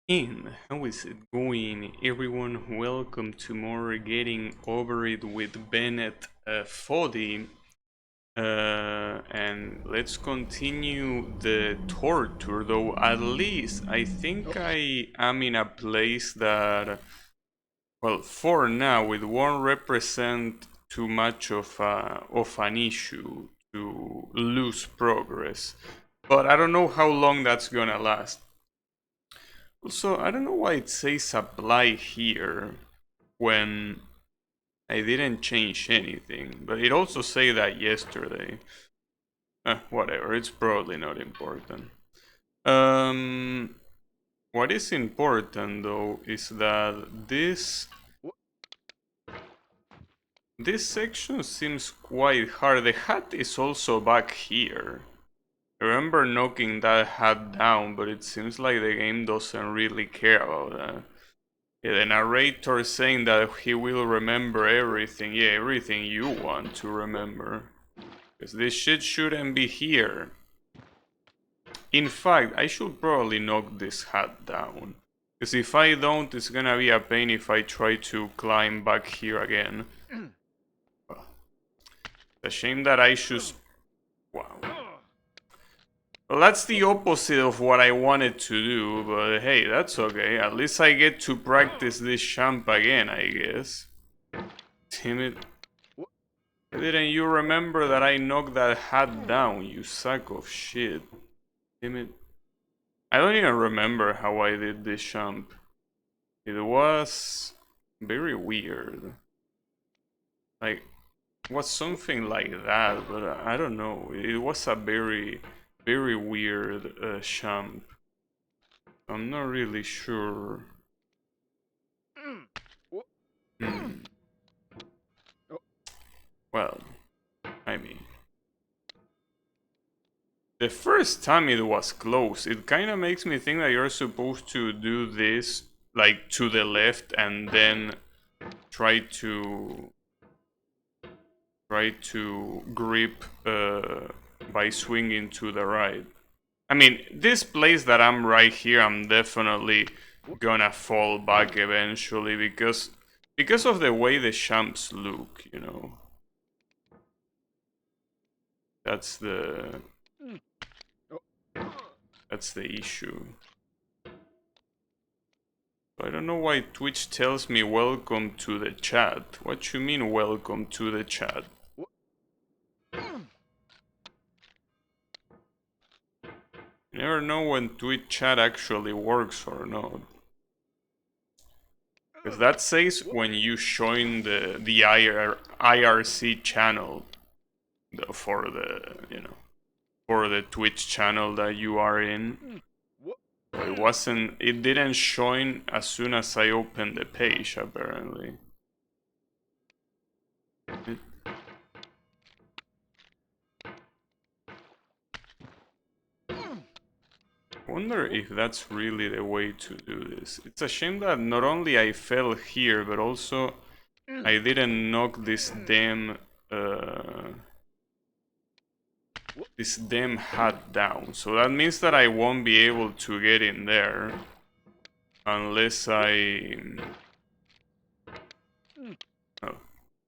How is it going, everyone? Welcome to more Getting Over It with Bennett Foddy. And let's continue the torture, though at least I think I am in a place that, well, for now, it won't represent too much of an issue to lose progress. But I don't know how long that's gonna last. Also, I don't know why it says apply here when I didn't change anything, but it also said that yesterday. Whatever, it's probably not important. Um, what is important though is that this section seems quite hard. The hat is also back here. I remember knocking that hat down, but it seems like the game doesn't really care about that. Yeah, the narrator saying that he will remember everything. Yeah, everything you want to remember. Because this shit shouldn't be here. In fact, I should probably knock this hat down. Because if I don't, it's gonna be a pain if I try to climb back here again. Well, it's a shame that I should... Wow. Well, that's the opposite of what I wanted to do, but hey, that's okay. At least I get to practice this champ again, I guess. Damn it. Didn't you remember that I knocked that hat down, you sack of shit? Damn it. I don't even remember how I did this jump. It was very weird. Like, it was something like that, but I don't know. It was a very, very weird jump. I'm not really sure. Hmm. Well, I mean, the first time it was close. It kind of makes me think that you're supposed to do this like to the left and then try to grip by swinging to the right. I mean, this place that I'm right here, I'm definitely gonna fall back eventually because of the way the champs look, you know. That's the that's the issue. I don't know why Twitch tells me welcome to the chat. What you mean welcome to the chat? You never know when Twitch chat actually works or not. Because that says when you join the IRC channel for the, you know, for the Twitch channel that you are in. It didn't join as soon as I opened the page, apparently. Wonder if that's really the way to do this. It's a shame that not only I fell here, but also I didn't knock this damn hat down. So that means that I won't be able to get in there unless I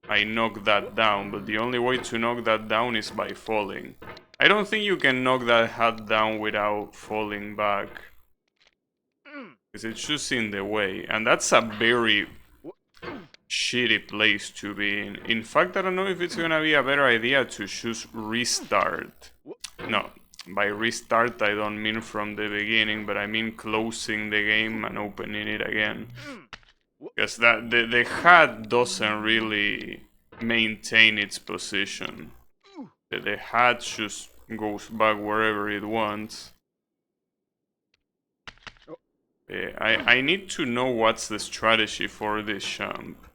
knock that down, but the only way to knock that down is by falling. I don't think you can knock that hat down without falling back. Because it's just in the way. And that's a very shitty place to be in. In fact, I don't know if it's gonna be a better idea to choose restart. No, by restart I don't mean from the beginning, but I mean closing the game and opening it again. Because the hat doesn't really maintain its position. The hat just goes back wherever it wants. I need to know what's the strategy for this champ.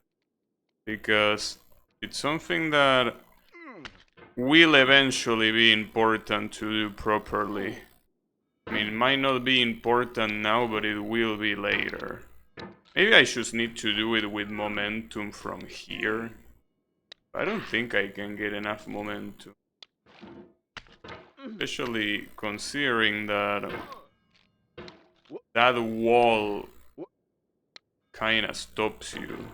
Because it's something that will eventually be important to do properly. I mean, it might not be important now, but it will be later. Maybe I just need to do it with momentum from here. I don't think I can get enough momentum. Especially considering that that wall kinda stops you.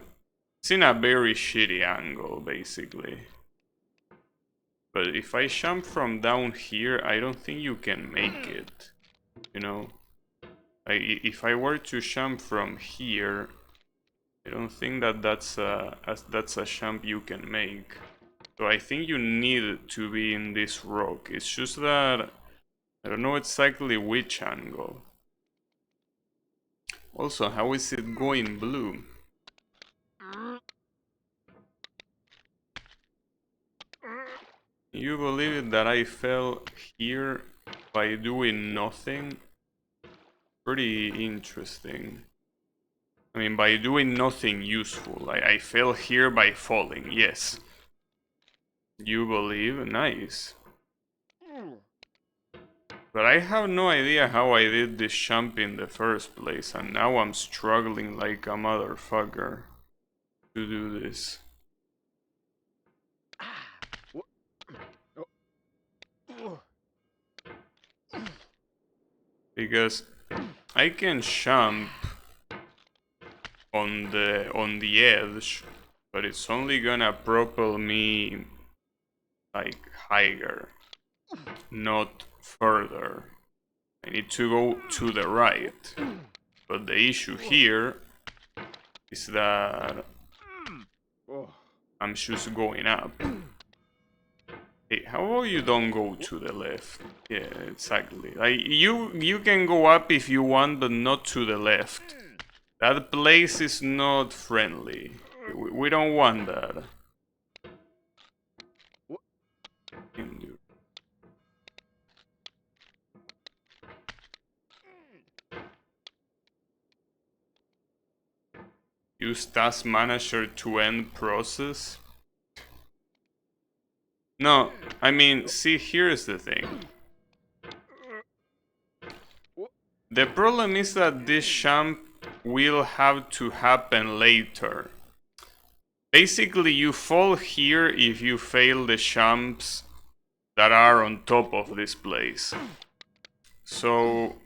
It's in a very shitty angle, basically. But if I jump from down here, I don't think you can make it. You know? If I were to jump from here, I don't think that that's a jump you can make. So I think you need to be in this rock. It's just that I don't know exactly which angle. Also, how is it going blue? You believe it that I fell here by doing nothing? Pretty interesting. I mean, by doing nothing useful. I fell here by falling, yes. You believe? Nice. But I have no idea how I did this jump in the first place, and now I'm struggling like a motherfucker to do this. Because I can jump on the edge, but it's only gonna propel me like higher, not further. I need to go to the right. But the issue here is that I'm just going up. Hey, how about you don't go to the left? Yeah, exactly. Like you can go up if you want, but not to the left. That place is not friendly. We don't want that. Use task manager to end process. No, I mean, see, here's the thing. The problem is that this jump will have to happen later. Basically, you fall here if you fail the jumps that are on top of this place. So,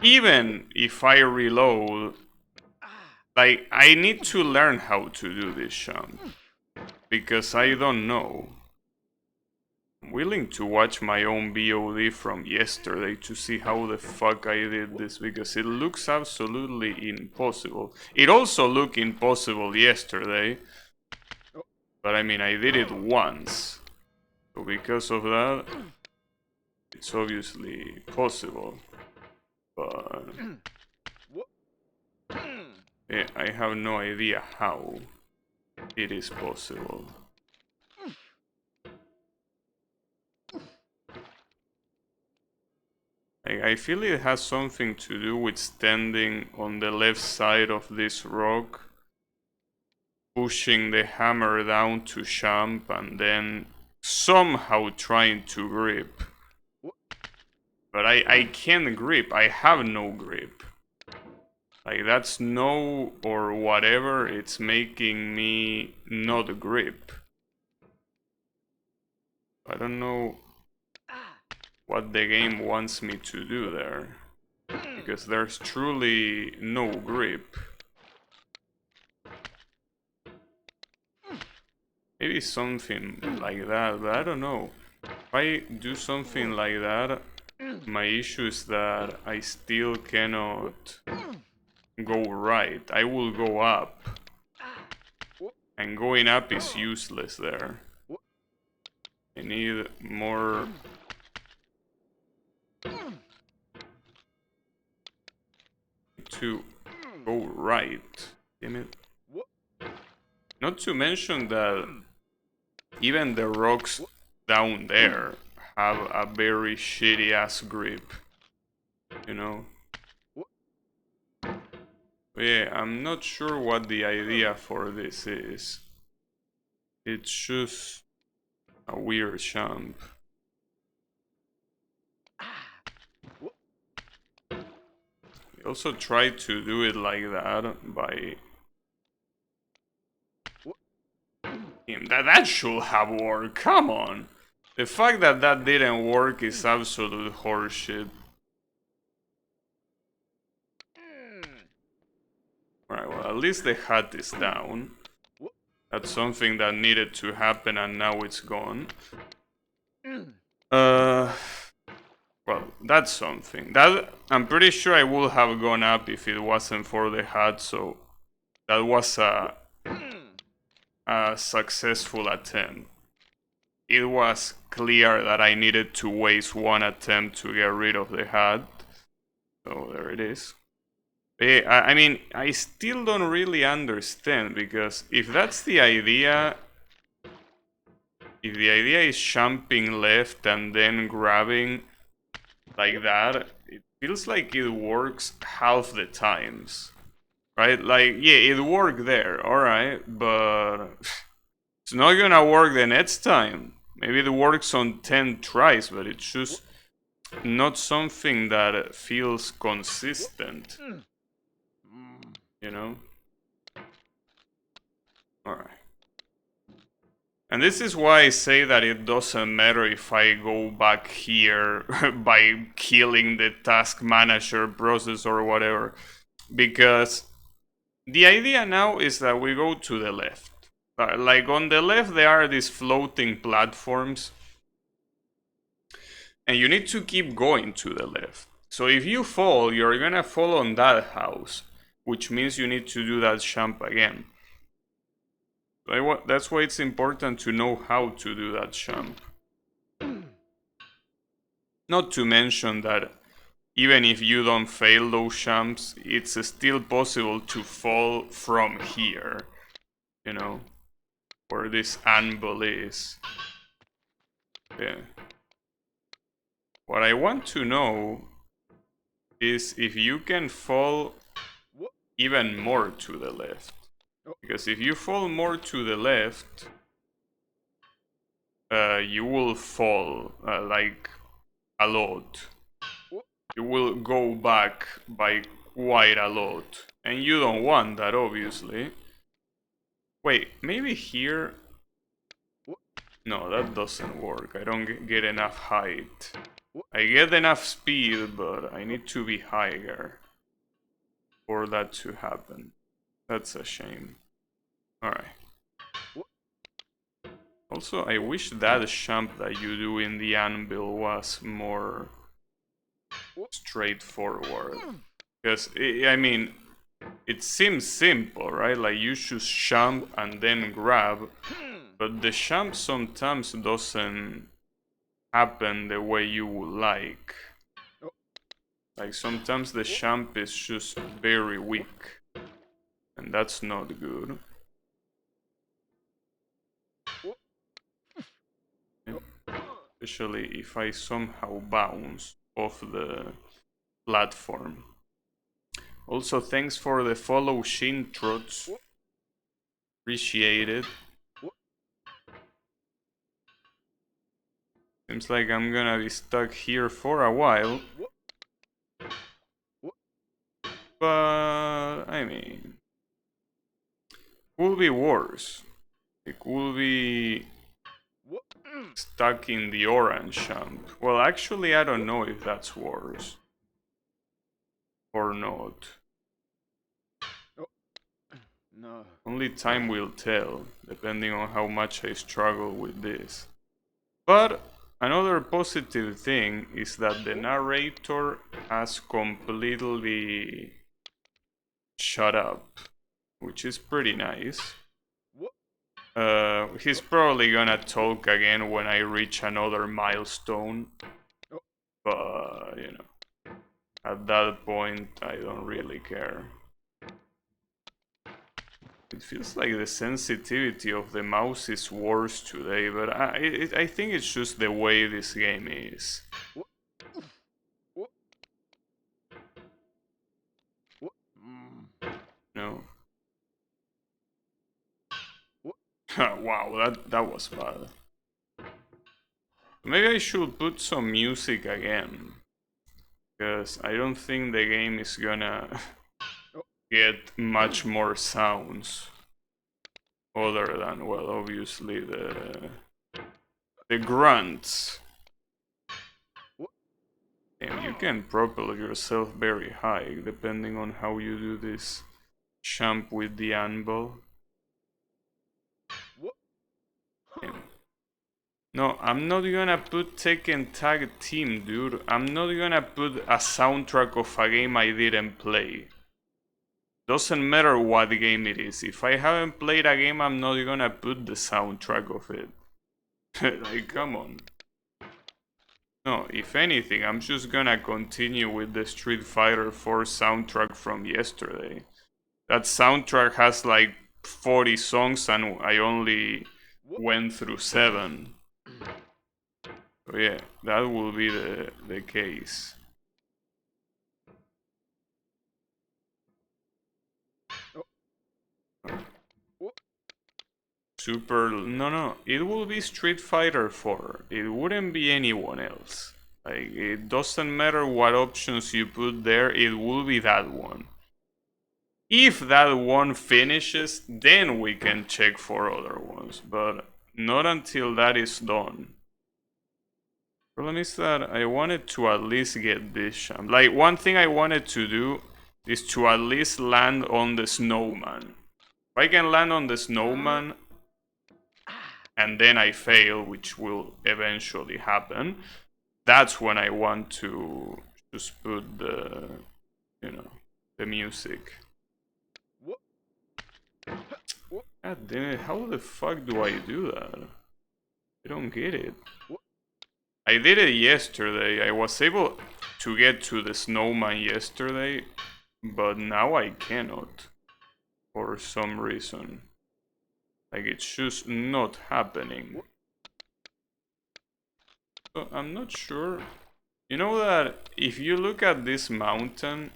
even if I reload, like, I need to learn how to do this jump. Because I don't know. I'm willing to watch my own VOD from yesterday to see how the fuck I did this, because it looks absolutely impossible. It also looked impossible yesterday, but I mean, I did it once. So because of that, it's obviously possible. But yeah, I have no idea how it is possible. I feel it has something to do with standing on the left side of this rock, pushing the hammer down to jump, and then somehow trying to grip. But I can't grip, I have no grip. Like, that's no or whatever, it's making me not grip. I don't know what the game wants me to do there, because there's truly no grip. Maybe something like that, but I don't know. If I do something like that, my issue is that I still cannot go right. I will go up. And going up is useless there. I need more... to go right. Damn it. Not to mention that even the rocks down there have a very shitty ass grip. You know? But yeah, I'm not sure what the idea for this is. It's just a weird jump. I also tried to do it like that by... That should have worked, come on! The fact that that didn't work is absolute horseshit. at least the hut is down. That's something that needed to happen and now it's gone. Well, that's something. That I'm pretty sure I would have gone up if it wasn't for the hut, so that was a successful attempt. It was clear that I needed to waste one attempt to get rid of the hut. So there it is. I mean, I still don't really understand, because if that's the idea, if the idea is jumping left and then grabbing like that, it feels like it works half the times, right? Like, yeah, it worked there, alright, but it's not gonna work the next time. Maybe it works on 10 tries, but it's just not something that feels consistent, you know? Alright. And this is why I say that it doesn't matter if I go back here by killing the task manager process or whatever. Because the idea now is that we go to the left. Like on the left there are these floating platforms. And you need to keep going to the left. So if you fall, you're gonna fall on that house. Which means you need to do that jump again. That's why it's important to know how to do that jump. Not to mention that even if you don't fail those jumps, it's still possible to fall from here. You know, where this anvil is. Yeah. What I want to know is if you can fall even more to the left. Because if you fall more to the left, you will fall like a lot. You will go back by quite a lot. And you don't want that, obviously. Wait, maybe here? No, that doesn't work. I don't get enough height. I get enough speed, but I need to be higher for that to happen. That's a shame. Alright. Also, I wish that jump that you do in the anvil was more straightforward. Because, I mean, it seems simple, right? Like you should jump and then grab. But the jump sometimes doesn't happen the way you would like. Like sometimes the jump is just very weak. And that's not good. Especially if I somehow bounce off the platform. Also, thanks for the follow, Shintrots. Appreciate it. Seems like I'm gonna be stuck here for a while. But, I mean, could be worse. It could be stuck in the orange jump. Well, actually, I don't know if that's worse. Or not. No. Only time will tell, depending on how much I struggle with this. But another positive thing is that the narrator has completely shut up, which is pretty nice. He's probably gonna talk again when I reach another milestone. But, you know, at that point, I don't really care. It feels like the sensitivity of the mouse is worse today, but I think it's just the way this game is. No. Wow, that was bad. Maybe I should put some music again. Because I don't think the game is gonna get much more sounds. Other than, well, obviously the grunts. And you can propel yourself very high, depending on how you do this. Champ with the anvil. No, I'm not gonna put Tekken Tag Team, dude. I'm not gonna put a soundtrack of a game I didn't play. Doesn't matter what game it is. If I haven't played a game, I'm not gonna put the soundtrack of it. Like, come on. No, if anything, I'm just gonna continue with the Street Fighter 4 soundtrack from yesterday. That soundtrack has like 40 songs and I only went through 7. So yeah, that will be the case. No, it will be Street Fighter 4. It wouldn't be anyone else. Like, it doesn't matter what options you put there, it will be that one. If that one finishes, then we can check for other ones, but not until that is done. Problem is that I wanted to at least get this champ. Like, one thing I wanted to do is to at least land on the snowman. If I can land on the snowman and then I fail, which will eventually happen, that's when I want to just put the, the music. God damn it, how the fuck do I do that? I don't get it. I did it yesterday. I was able to get to the snowman yesterday, but now I cannot. For some reason. Like, it's just not happening. So I'm not sure. You know that if you look at this mountain...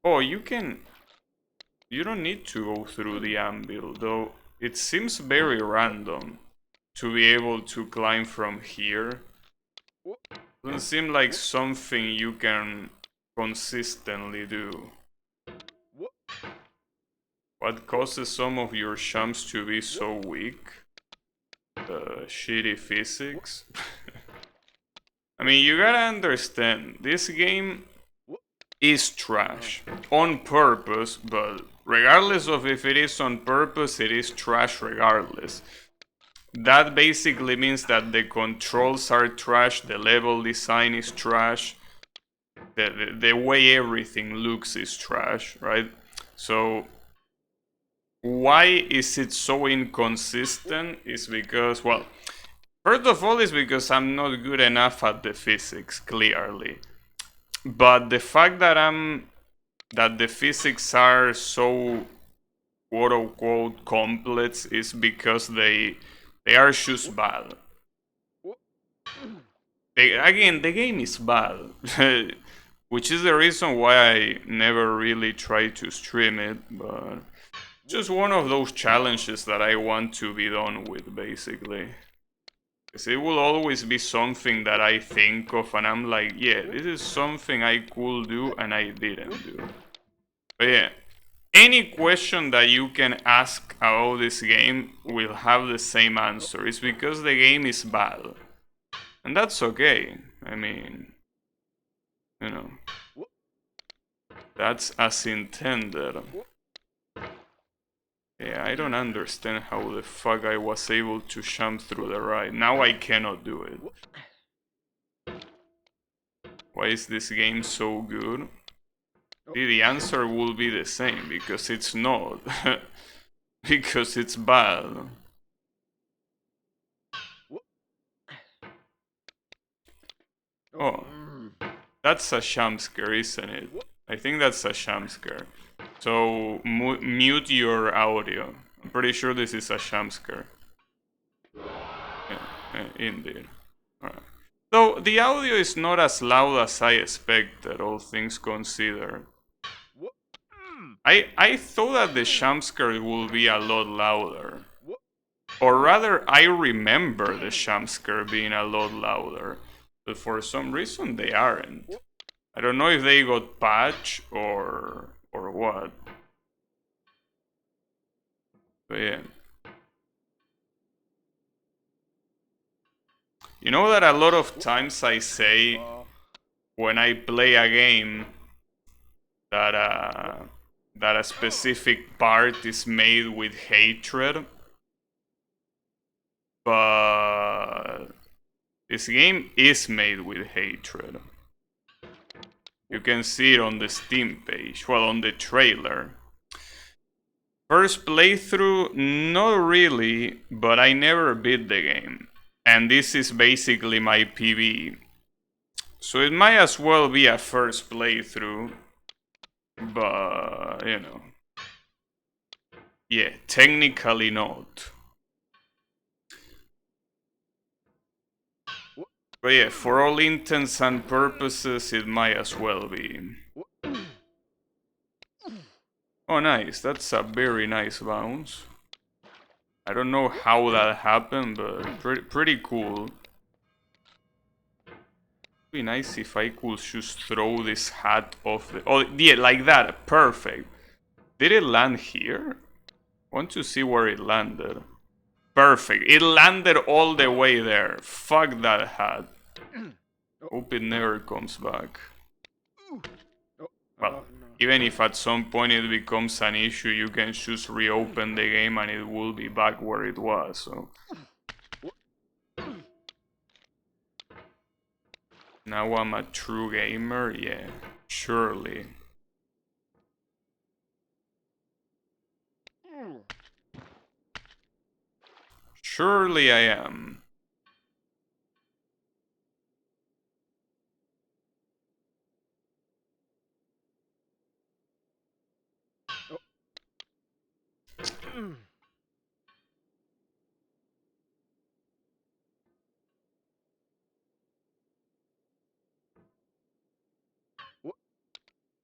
Oh, you don't need to go through the anvil, though it seems very random to be able to climb from here. Doesn't seem like something you can consistently do. What causes some of your champs to be so weak? Shitty physics. I mean, you gotta understand, this game is trash. On purpose, but regardless of if it is on purpose, it is trash regardless. That basically means that the controls are trash, the level design is trash, the way everything looks is trash, right? So why is it so inconsistent is because, well, first of all is because I'm not good enough at the physics, clearly. But the fact that the physics are so quote unquote complex is because they are just bad. Again, the game is bad. Which is the reason why I never really try to stream it, but just one of those challenges that I want to be done with, basically. Because it will always be something that I think of and I'm like, yeah, this is something I could do and I didn't do. But yeah, any question that you can ask about this game will have the same answer. It's because the game is bad. And that's okay. I mean, that's as intended. Yeah, I don't understand how the fuck I was able to jump through the ride. Now I cannot do it. Why is this game so good? See, the answer will be the same, because it's not. Because it's bad. Oh, that's a jump scare, isn't it? I think that's a jump scare. So, mute your audio. I'm pretty sure this is a jump scare. Yeah, indeed. Alright. So, the audio is not as loud as I expected, all things considered. I thought that the jump scare will be a lot louder. Or rather, I remember the jump scare being a lot louder. But for some reason, they aren't. I don't know if they got patched or what. But yeah. You know that a lot of times I say when I play a game that that a specific part is made with hatred, but this game is made with hatred. You can see it on the Steam page, well, on the trailer. First playthrough, not really, but I never beat the game. And this is basically my PB. So it might as well be a first playthrough. But, you know. Yeah, technically not. But yeah, for all intents and purposes, it might as well be. Oh, nice. That's a very nice bounce. I don't know how that happened, but pretty cool. It'd be nice if I could just throw this hat off the... Oh, yeah, like that. Perfect. Did it land here? I want to see where it landed. Perfect. It landed all the way there. Fuck that hat. Hope it never comes back. Well, even if at some point it becomes an issue, you can just reopen the game and it will be back where it was, so... Now I'm a true gamer? Yeah, surely. Surely I am.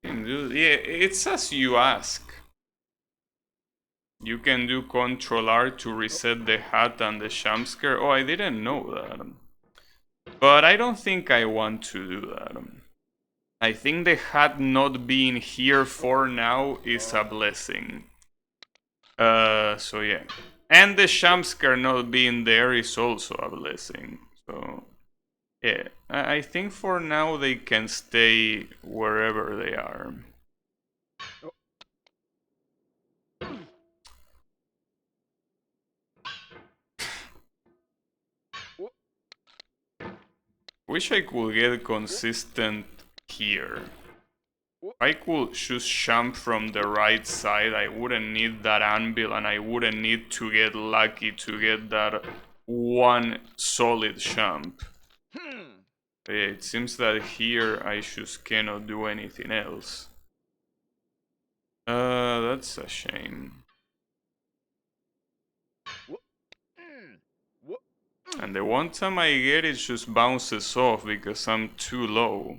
Yeah, it's as you ask. You can do Ctrl R to reset the hat and the jumpscare. Oh, I didn't know that. But I don't think I want to do that. I think the hat not being here for now is a blessing. So yeah. And the jumpscare not being there is also a blessing. So yeah, I think for now they can stay wherever they are. Wish I could get consistent here. If I could just jump from the right side, I wouldn't need that anvil and I wouldn't need to get lucky to get that one solid jump. But yeah, it seems that here I just cannot do anything else. That's a shame. And the one time I get it just bounces off because I'm too low.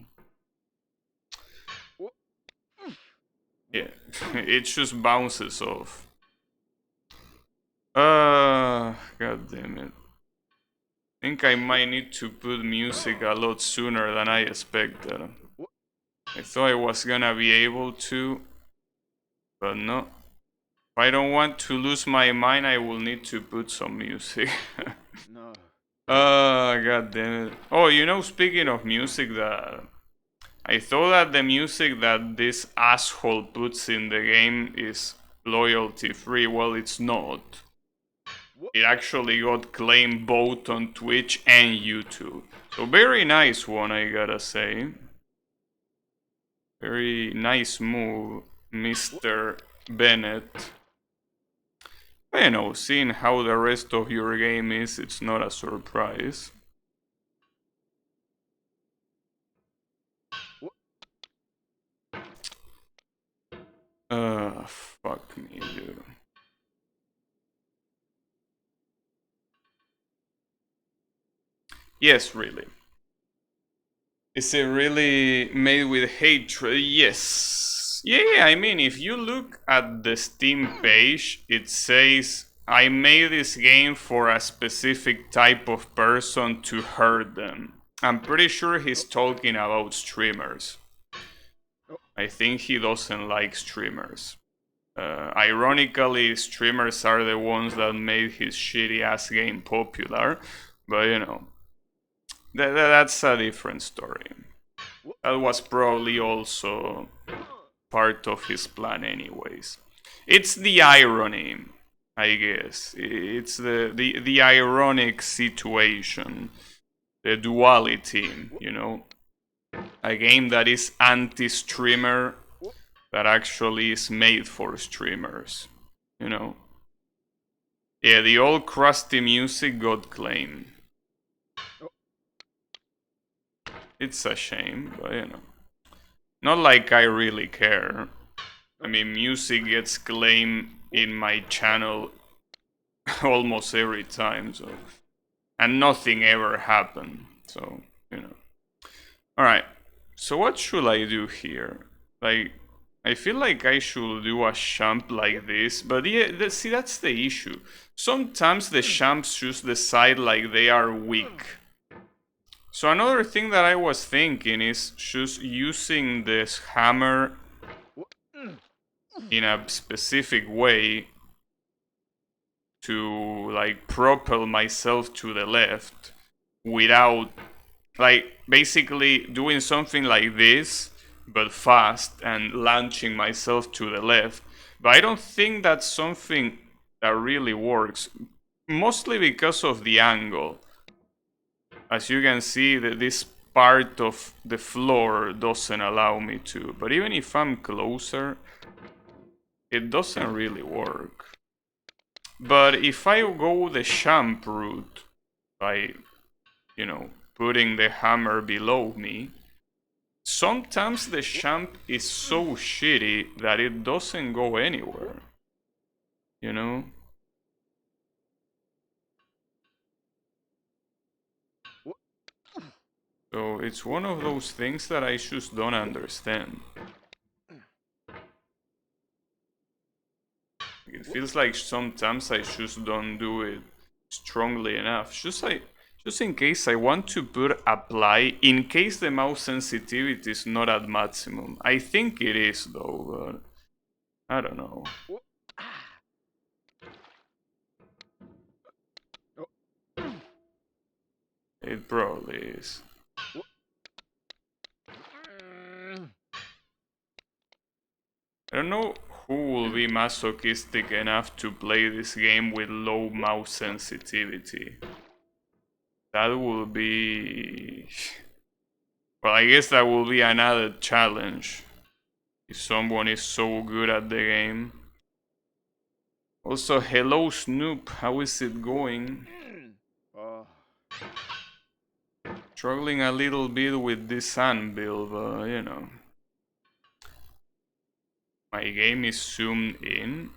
Yeah, it just bounces off. God damn it. I think I might need to put music a lot sooner than I expected. I thought I was gonna be able to, but no. If I don't want to lose my mind, I will need to put some music. No. God damn it. Oh, you know, speaking of music, I thought that the music that this asshole puts in the game is loyalty free. Well, it's not. It actually got claimed both on Twitch and YouTube. So very nice one, I gotta say. Very nice move, Mr. Bennett. But, you know, seeing how the rest of your game is, it's not a surprise. Fuck me, dude. Yes, really. Is it really made with hatred? Yes. Yeah, I mean, if you look at the Steam page, it says, I made this game for a specific type of person to hurt them. I'm pretty sure he's talking about streamers. I think he doesn't like streamers. Ironically, streamers are the ones that made his shitty ass game popular, but you know, that's a different story. That was probably also part of his plan anyways. It's the irony, I guess. It's the ironic situation, the duality, you know. A game that is anti-streamer that actually is made for streamers, you know. Yeah, the old crusty music got claimed. It's a shame, but you know. Not like I really care. I mean, music gets claimed in my channel almost every time, so. And nothing ever happened, so, you know. Alright, so what should I do here? Like, I feel like I should do a champ like this, but yeah, see, that's the issue. Sometimes the champs just decide like they are weak. So another thing that I was thinking is just using this hammer in a specific way to like propel myself to the left without like basically doing something like this but fast and launching myself to the left. But I don't think that's something that really works, mostly because of the angle. As you can see, this part of the floor doesn't allow me to, but even if I'm closer, it doesn't really work. But if I go the champ route by, you know, putting the hammer below me, sometimes the champ is so shitty that it doesn't go anywhere, you know? So it's one of those things that I just don't understand. It feels like sometimes I just don't do it strongly enough. Just in case I want to put apply, in case the mouse sensitivity is not at maximum. I think it is though, but I don't know. It probably is. I don't know who will be masochistic enough to play this game with low mouse sensitivity. That will be... Well, I guess that will be another challenge. If someone is so good at the game. Also, hello Snoop, how is it going? Struggling a little bit with this anvil, but you know. My game is zoomed in.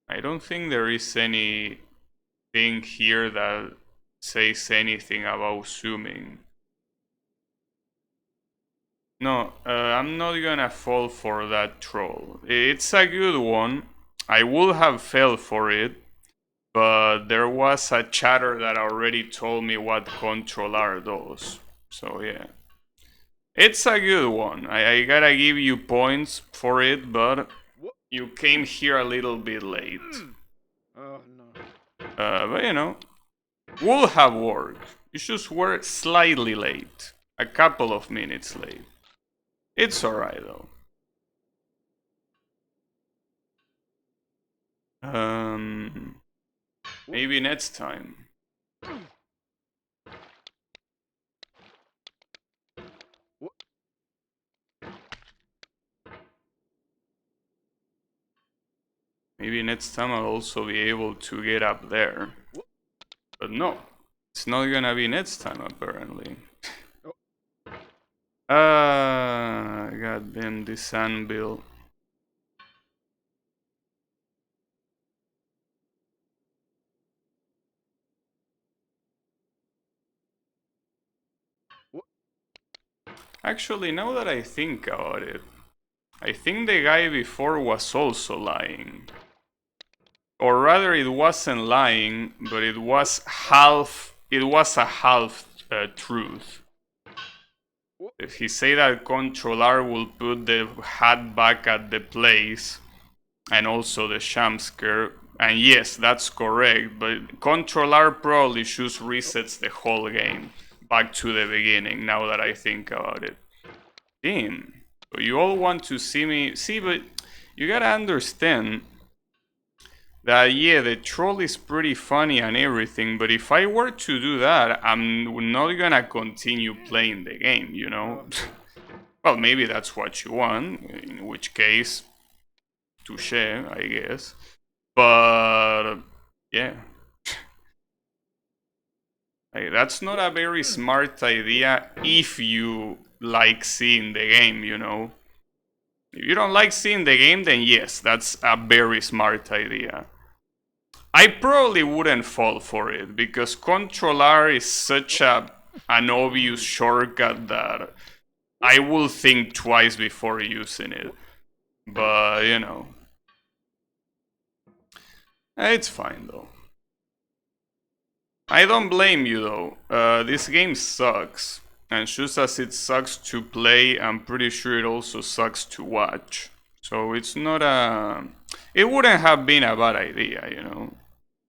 I don't think there is anything here that says anything about zooming. No, I'm not gonna fall for that troll. It's a good one. I would have fell for it, but there was a chatter that already told me what Control R does. So yeah. It's a good one. I gotta give you points for it, but you came here a little bit late. But you know, would have worked. You just were slightly late. A couple of minutes late. It's alright though. Maybe next time. Maybe next time I'll also be able to get up there. But no, it's not gonna be next time apparently. Goddamn this anvil. Actually, now that I think about it, I think the guy before was also lying. Or rather, it wasn't lying, but it was a half truth. If he say that Controller will put the hat back at the place, and also the jump scare, and yes, that's correct, but Controller probably just resets the whole game. back to the beginning now that I think about it. Damn. So you all want to see me... See, but you gotta understand that, yeah, the troll is pretty funny and everything, but if I were to do that, I'm not gonna continue playing the game, you know? Well, maybe that's what you want, in which case, touche, I guess. But, yeah. That's not a very smart idea if you like seeing the game, you know? If you don't like seeing the game, then yes, that's a very smart idea. I probably wouldn't fall for it, because Control R is such an obvious shortcut that I will think twice before using it. But, you know. It's fine, though. I don't blame you, though. This game sucks. And just as it sucks to play, I'm pretty sure it also sucks to watch. So it's not a... It wouldn't have been a bad idea, you know,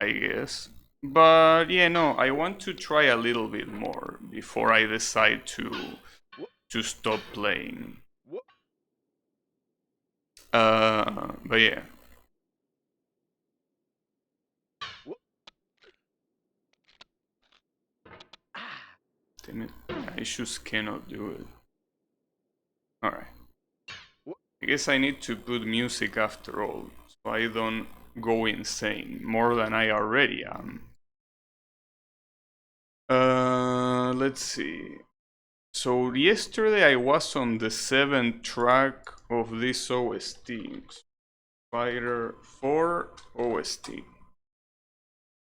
I guess. But yeah, no, I want to try a little bit more before I decide to stop playing. But yeah. Damn it, I just cannot do it. Alright. I guess I need to put music after all, so I don't go insane, more than I already am. Let's see. So yesterday I was on the 7th track of this OST. Spider 4 OST.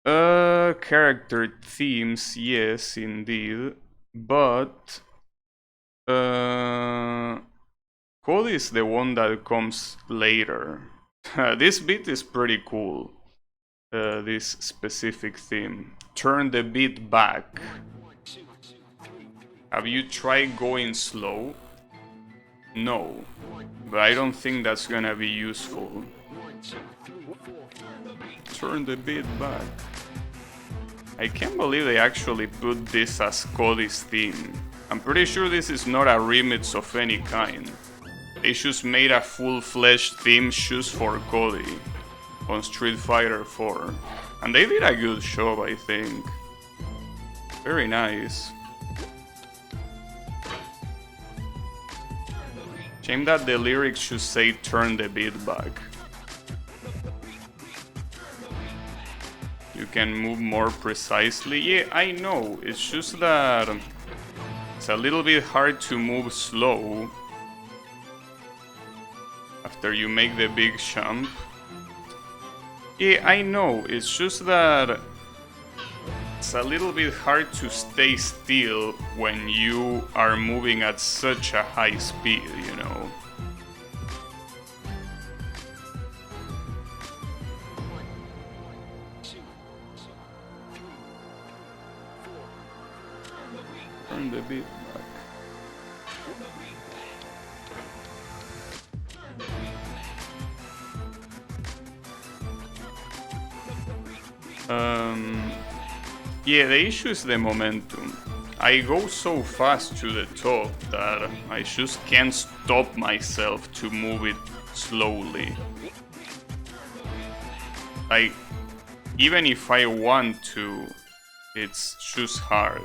Character themes, yes, indeed. But Code is the one that comes later. This beat is pretty cool. This specific theme. Turn the beat back. Have you tried going slow? No, but I don't think that's gonna be useful. Turn the beat back. I can't believe they actually put this as Cody's theme. I'm pretty sure this is not a remix of any kind. They just made a full-fledged theme just for Cody on Street Fighter 4. And they did a good job, I think. Very nice. Shame that the lyrics should say turn the beat back. You can move more precisely. Yeah, I know. It's just that it's a little bit hard to move slow after you make the big jump. Yeah, I know. It's just that it's a little bit hard to stay still when you are moving at such a high speed, you know. Turn the beat back. Yeah, the issue is the momentum. I go so fast to the top that I just can't stop myself to move it slowly. Like, even if I want to, it's just hard.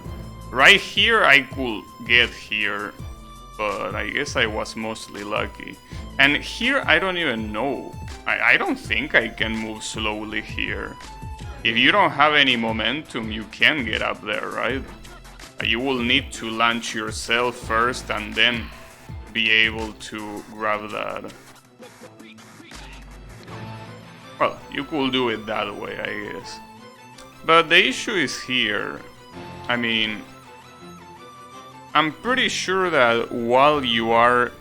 Right here I could get here, but I guess I was mostly lucky. And here I don't even know. I don't think I can move slowly here. If you don't have any momentum, you can get up there, right? You will need to launch yourself first and then be able to grab that. Well, you could do it that way, I guess. But the issue is here. I mean, I'm pretty sure that while you are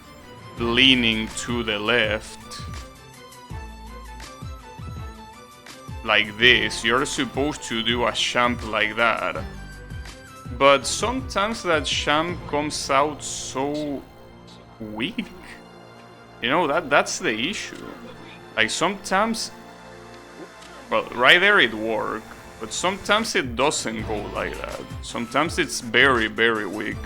leaning to the left, like this, you're supposed to do a jump like that. But sometimes that jump comes out so weak. You know, that's the issue. Like sometimes, well, right there it worked. But sometimes it doesn't go like that. Sometimes it's very, very weak.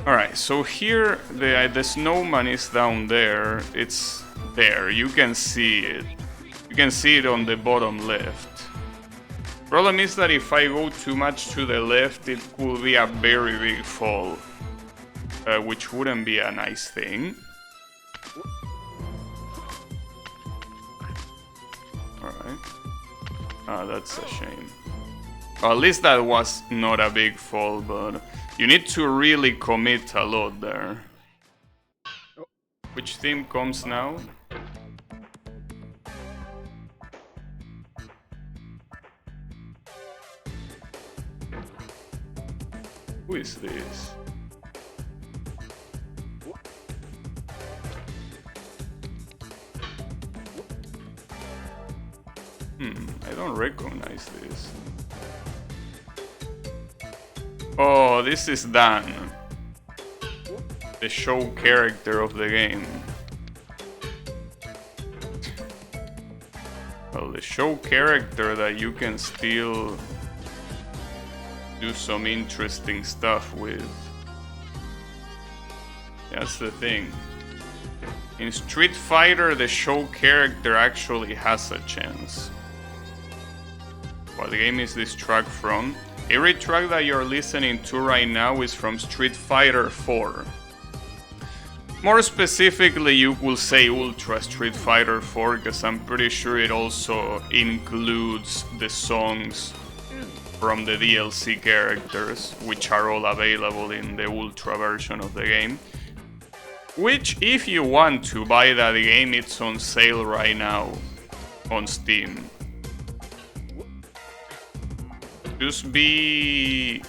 Alright, so here the snowman is down there. It's there. You can see it. You can see it on the bottom left. Problem is that if I go too much to the left, it could be a very big fall. Which wouldn't be a nice thing. Alright. Ah, that's a shame. Well, at least that was not a big fall, but you need to really commit a lot there. Which team comes now? Who is this? I don't recognize this. Oh, this is Dan, the show character of the game. Well, the show character that you can still do some interesting stuff with. That's the thing. In Street Fighter, the show character actually has a chance. What game is this track from? Every track that you're listening to right now is from Street Fighter 4. More specifically, you will say Ultra Street Fighter 4, because I'm pretty sure it also includes the songs from the DLC characters, which are all available in the Ultra version of the game. Which, if you want to buy that game, it's on sale right now on Steam. Just be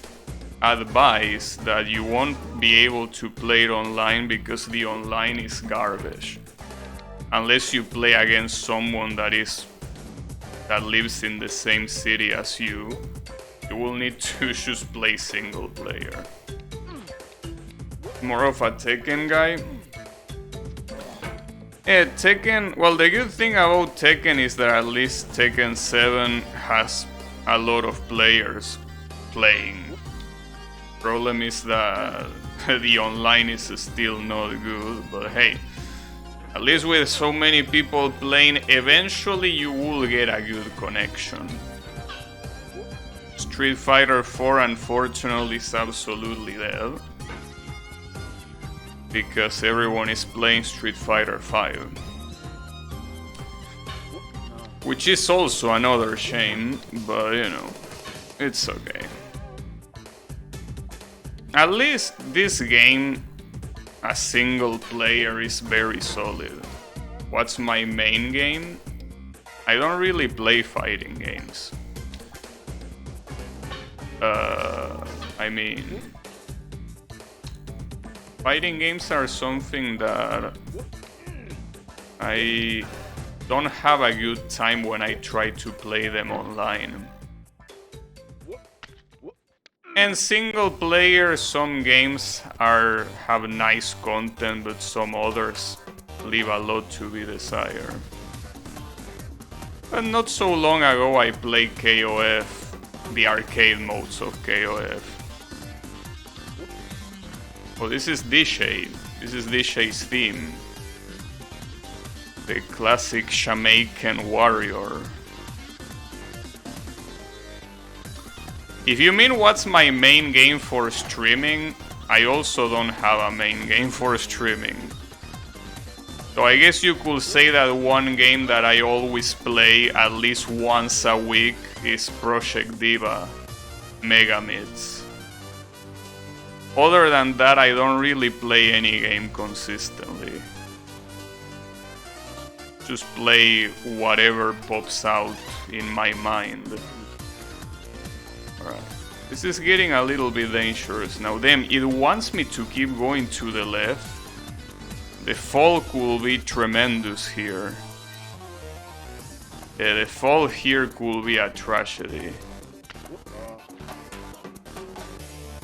advised that you won't be able to play it online because the online is garbage. Unless you play against someone that lives in the same city as you, you will need to just play single player. More of a Tekken guy. Yeah, Tekken, well, the good thing about Tekken is that at least Tekken 7 has a lot of players playing. Problem is that the online is still not good, but hey, at least with so many people playing, eventually you will get a good connection. Street Fighter 4 unfortunately is absolutely dead, because everyone is playing Street Fighter 5. Which is also another shame, but you know, it's okay. At least this game, a single player, is very solid. What's my main game? I don't really play fighting games. I mean, fighting games are something that I don't have a good time when I try to play them online. And single player, some games have nice content, but some others leave a lot to be desired. But not so long ago I played KOF, the arcade modes of KOF. Oh, this is Dishay. This is Dishay's theme. The classic Jamaican warrior. If you mean what's my main game for streaming, I also don't have a main game for streaming. So I guess you could say that one game that I always play at least once a week is Project Diva Megamix. Other than that, I don't really play any game consistently. Just play whatever pops out in my mind. Alright, this is getting a little bit dangerous. Now damn, it wants me to keep going to the left. The fall could be tremendous here. Yeah, the fall here could be a tragedy.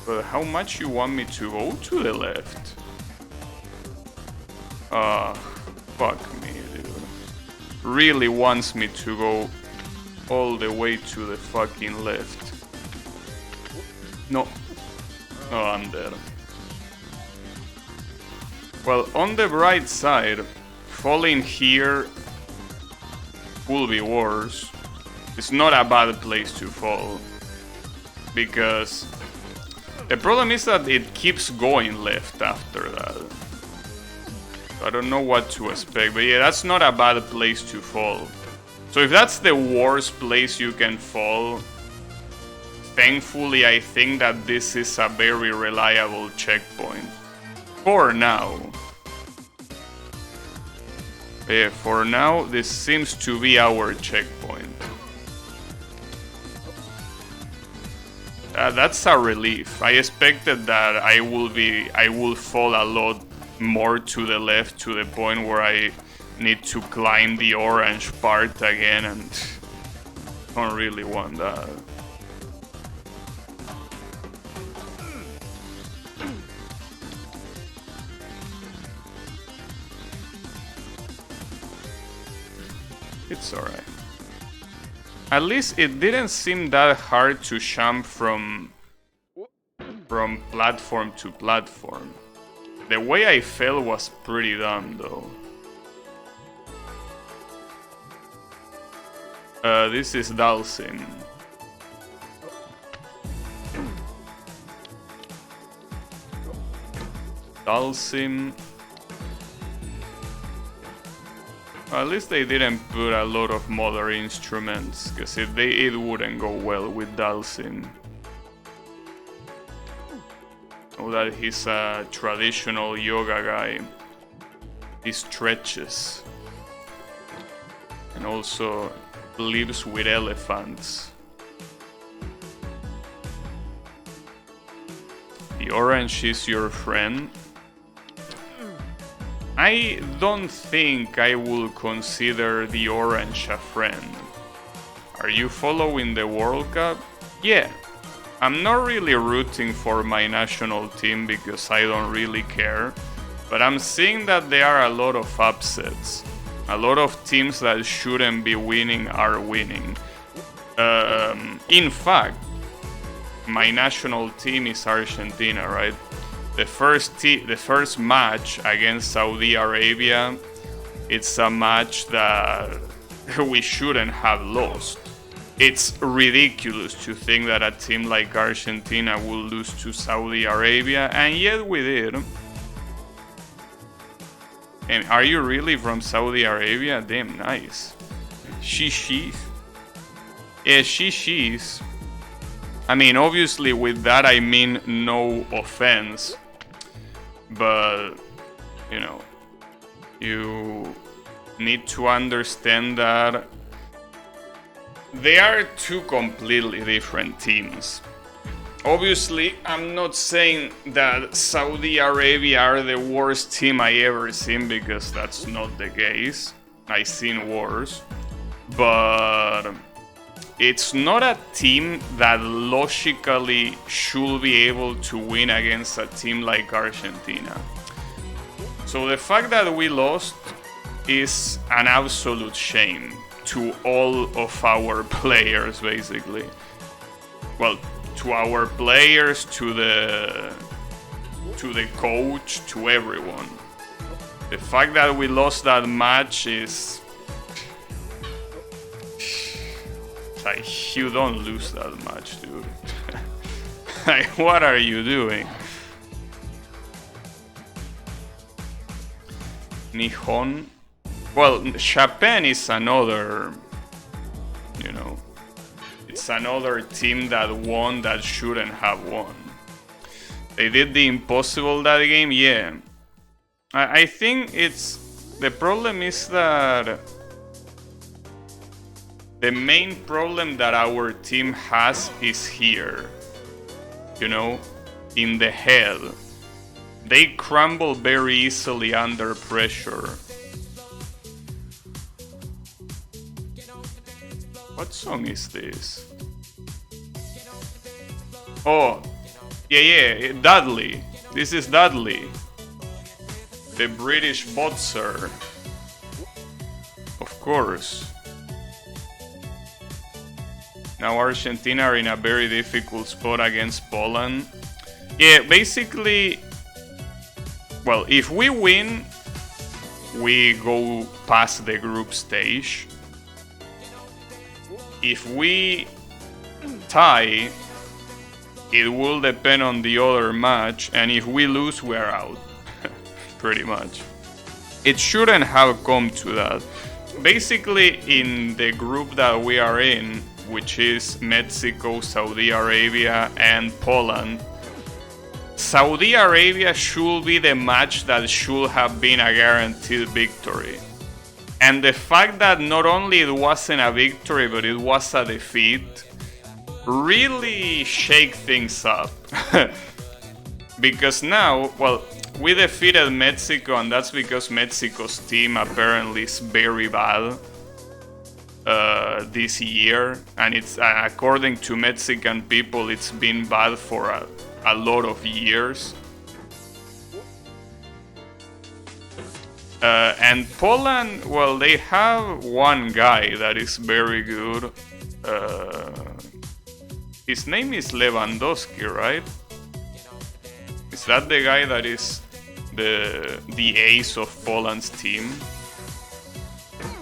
But how much you want me to go to the left? Fuck me, dude. Really wants me to go all the way to the fucking left. No. Oh, I'm dead. Well, on the bright side, falling here will be worse. It's not a bad place to fall. Because the problem is that it keeps going left after that. I don't know what to expect, but yeah, that's not a bad place to fall. So if that's the worst place you can fall, thankfully I think that this is a very reliable checkpoint. For now. Yeah, for now, this seems to be our checkpoint. That's a relief. I expected that I will fall a lot more to the left, to the point where I need to climb the orange part again, and I don't really want that. It's alright. At least it didn't seem that hard to jump from platform to platform. The way I fell was pretty dumb though. This is Dalsim. Dalsim. At least they didn't put a lot of modern instruments, because it wouldn't go well with Dalsim. Oh, that he's a traditional yoga guy. He stretches. And also lives with elephants. The orange is your friend. I don't think I will consider the orange a friend. Are you following the World Cup? Yeah. I'm not really rooting for my national team because I don't really care. But I'm seeing that there are a lot of upsets. A lot of teams that shouldn't be winning are winning. In fact, my national team is Argentina, right? The first match against Saudi Arabia, it's a match that we shouldn't have lost. It's ridiculous to think that a team like Argentina will lose to Saudi Arabia, and yet we did. And are you really from Saudi Arabia? Damn nice. Shishis. Yeah, shishis. I mean, obviously with that I mean no offense. But, you know, you need to understand that they are two completely different teams. Obviously, I'm not saying that Saudi Arabia are the worst team I ever seen, because that's not the case. I've seen worse. But it's not a team that logically should be able to win against a team like Argentina. So the fact that we lost is an absolute shame to all of our players, basically. Well, to our players, to the coach, to everyone. The fact that we lost that match is... Like, you don't lose that match, dude. Like, what are you doing? Nihon. Well, Japan is another, you know, it's another team that won that shouldn't have won. They did the impossible that game, yeah. I think it's, the problem is that the main problem that our team has is here, you know, in the head. They crumble very easily under pressure. What song is this? Oh, yeah, Dudley. This is Dudley, the British boxer. Of course. Now Argentina are in a very difficult spot against Poland. Yeah, basically, well, if we win, we go past the group stage. If we tie, it will depend on the other match, and if we lose, we're out. Pretty much. It shouldn't have come to that. Basically, in the group that we are in, which is Mexico, Saudi Arabia, and Poland, Saudi Arabia should be the match that should have been a guaranteed victory. And the fact that not only it wasn't a victory, but it was a defeat, really shake things up. Because now, well, we defeated Mexico, and that's because Mexico's team apparently is very bad this year. And it's according to Mexican people, it's been bad for a lot of years. And Poland, well, they have one guy that is very good. His name is Lewandowski, right? Is that the guy that is the ace of Poland's team?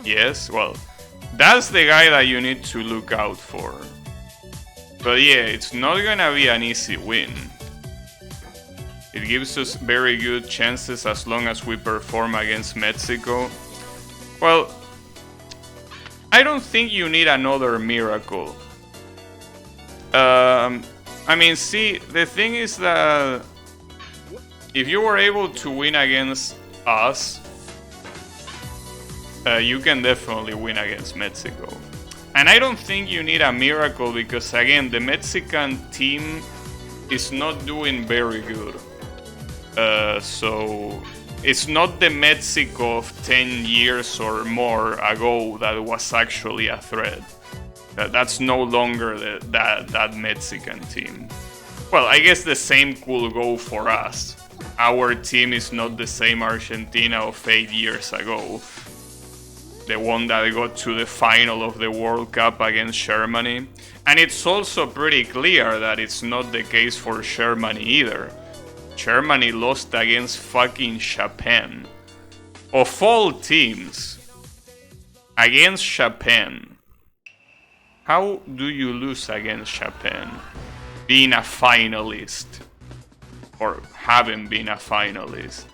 Yes, well, that's the guy that you need to look out for. But yeah, it's not gonna be an easy win. It gives us very good chances as long as we perform against Mexico. Well, I don't think you need another miracle. I mean, see, the thing is that if you were able to win against us, you can definitely win against Mexico. And I don't think you need a miracle because, again, the Mexican team is not doing very good. So it's not the Mexico of 10 years or more ago that was actually a threat. That's no longer that Mexican team. Well, I guess the same could go for us. Our team is not the same Argentina of 8 years ago. The one that got to the final of the World Cup against Germany. And it's also pretty clear that it's not the case for Germany either. Germany lost against fucking Japan. Of all teams, against Japan. How do you lose against Japan? Being a finalist. Or having been a finalist.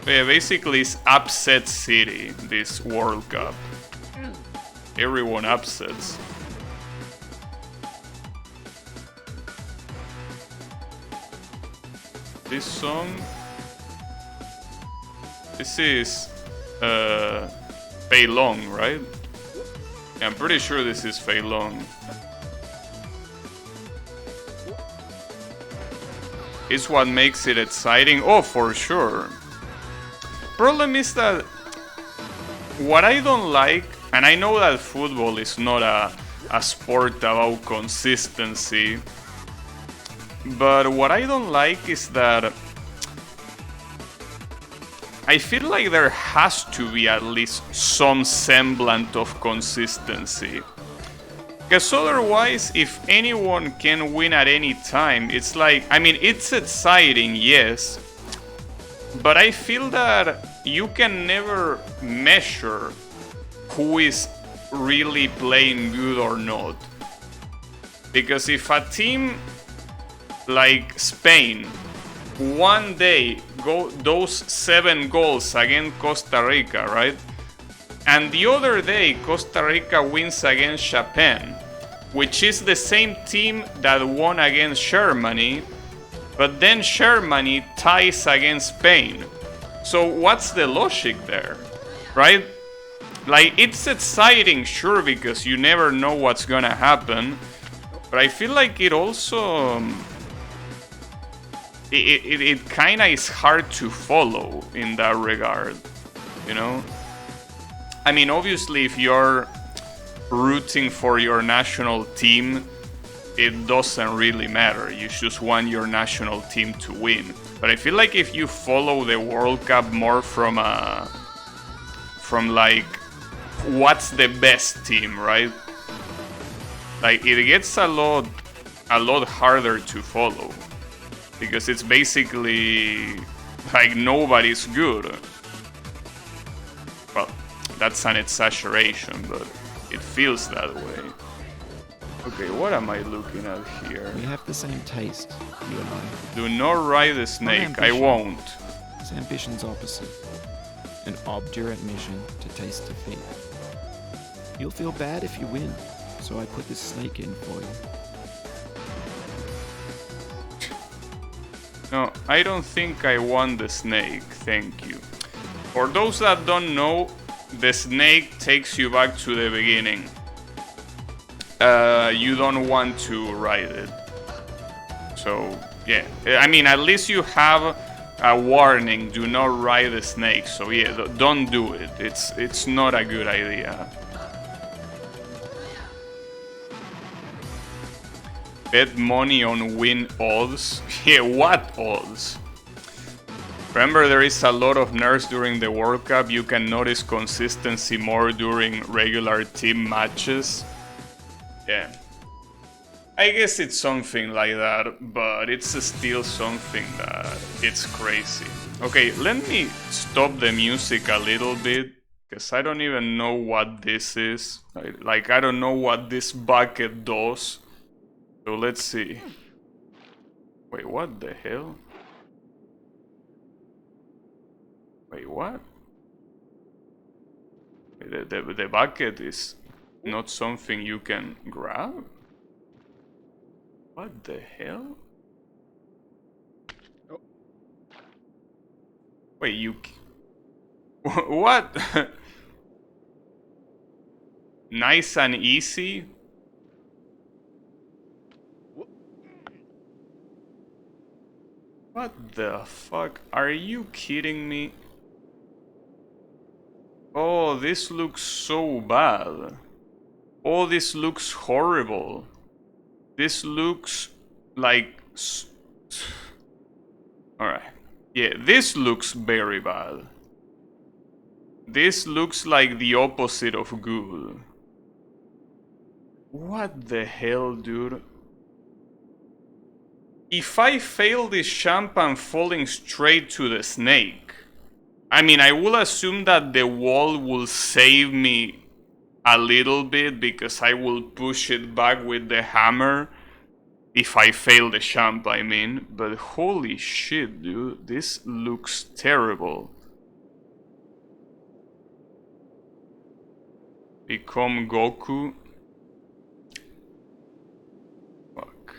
But yeah, basically it's upset city, this World Cup. Everyone upsets. This song... This is... Fei Long, right? Yeah, I'm pretty sure this is Fei Long. It's what makes it exciting. Oh, for sure. Problem is that what I don't like, and I know that football is not a sport about consistency, but what I don't like is that I feel like there has to be at least some semblance of consistency. Because otherwise, if anyone can win at any time, it's like, I mean, it's exciting, yes, but I feel that you can never measure who is really playing good or not. Because if a team like Spain one day go those 7 goals against Costa Rica, right? And the other day Costa Rica wins against Japan, which is the same team that won against Germany, but then Germany ties against Spain. So what's the logic there, right? Like, it's exciting, sure, because you never know what's gonna happen, but I feel like it also... It kinda is hard to follow in that regard, you know? I mean, obviously, if you're rooting for your national team, it doesn't really matter. You just want your national team to win. But I feel like if you follow the World Cup more from like, what's the best team, right? Like, it gets a lot harder to follow. Because it's basically like nobody's good. Well, that's an exaggeration, but it feels that way. Okay, what am I looking at here? We have the same taste, you and I. Do not ride the snake, I won't. It's ambition's opposite. An obdurate mission to taste defeat. You'll feel bad if you win, so I put this snake in for you. No, I don't think I want the snake, thank you. For those that don't know, the snake takes you back to the beginning. You don't want to ride it. So, yeah. I mean, at least you have a warning, do not ride the snake. So yeah, don't do it. It's not a good idea. Bet money on win odds? Yeah, what odds? Remember, there is a lot of nerfs during the World Cup. You can notice consistency more during regular team matches. Yeah. I guess it's something like that, but it's still something that it's crazy. Okay, let me stop the music a little bit, because I don't even know what this is. Like, I don't know what this bucket does. So let's see. Wait, what the hell? Wait, what? The bucket is not something you can grab? What the hell? Wait, you... What? Nice and easy? What the fuck? Are you kidding me? Oh, this looks so bad. Oh, this looks horrible. This looks like... Alright. Yeah, this looks very bad. This looks like the opposite of good. What the hell, dude? If I fail this jump, I'm falling straight to the snake. I mean, I will assume that the wall will save me a little bit because I will push it back with the hammer. If I fail the jump, I mean. But holy shit, dude. This looks terrible. Become Goku. Fuck.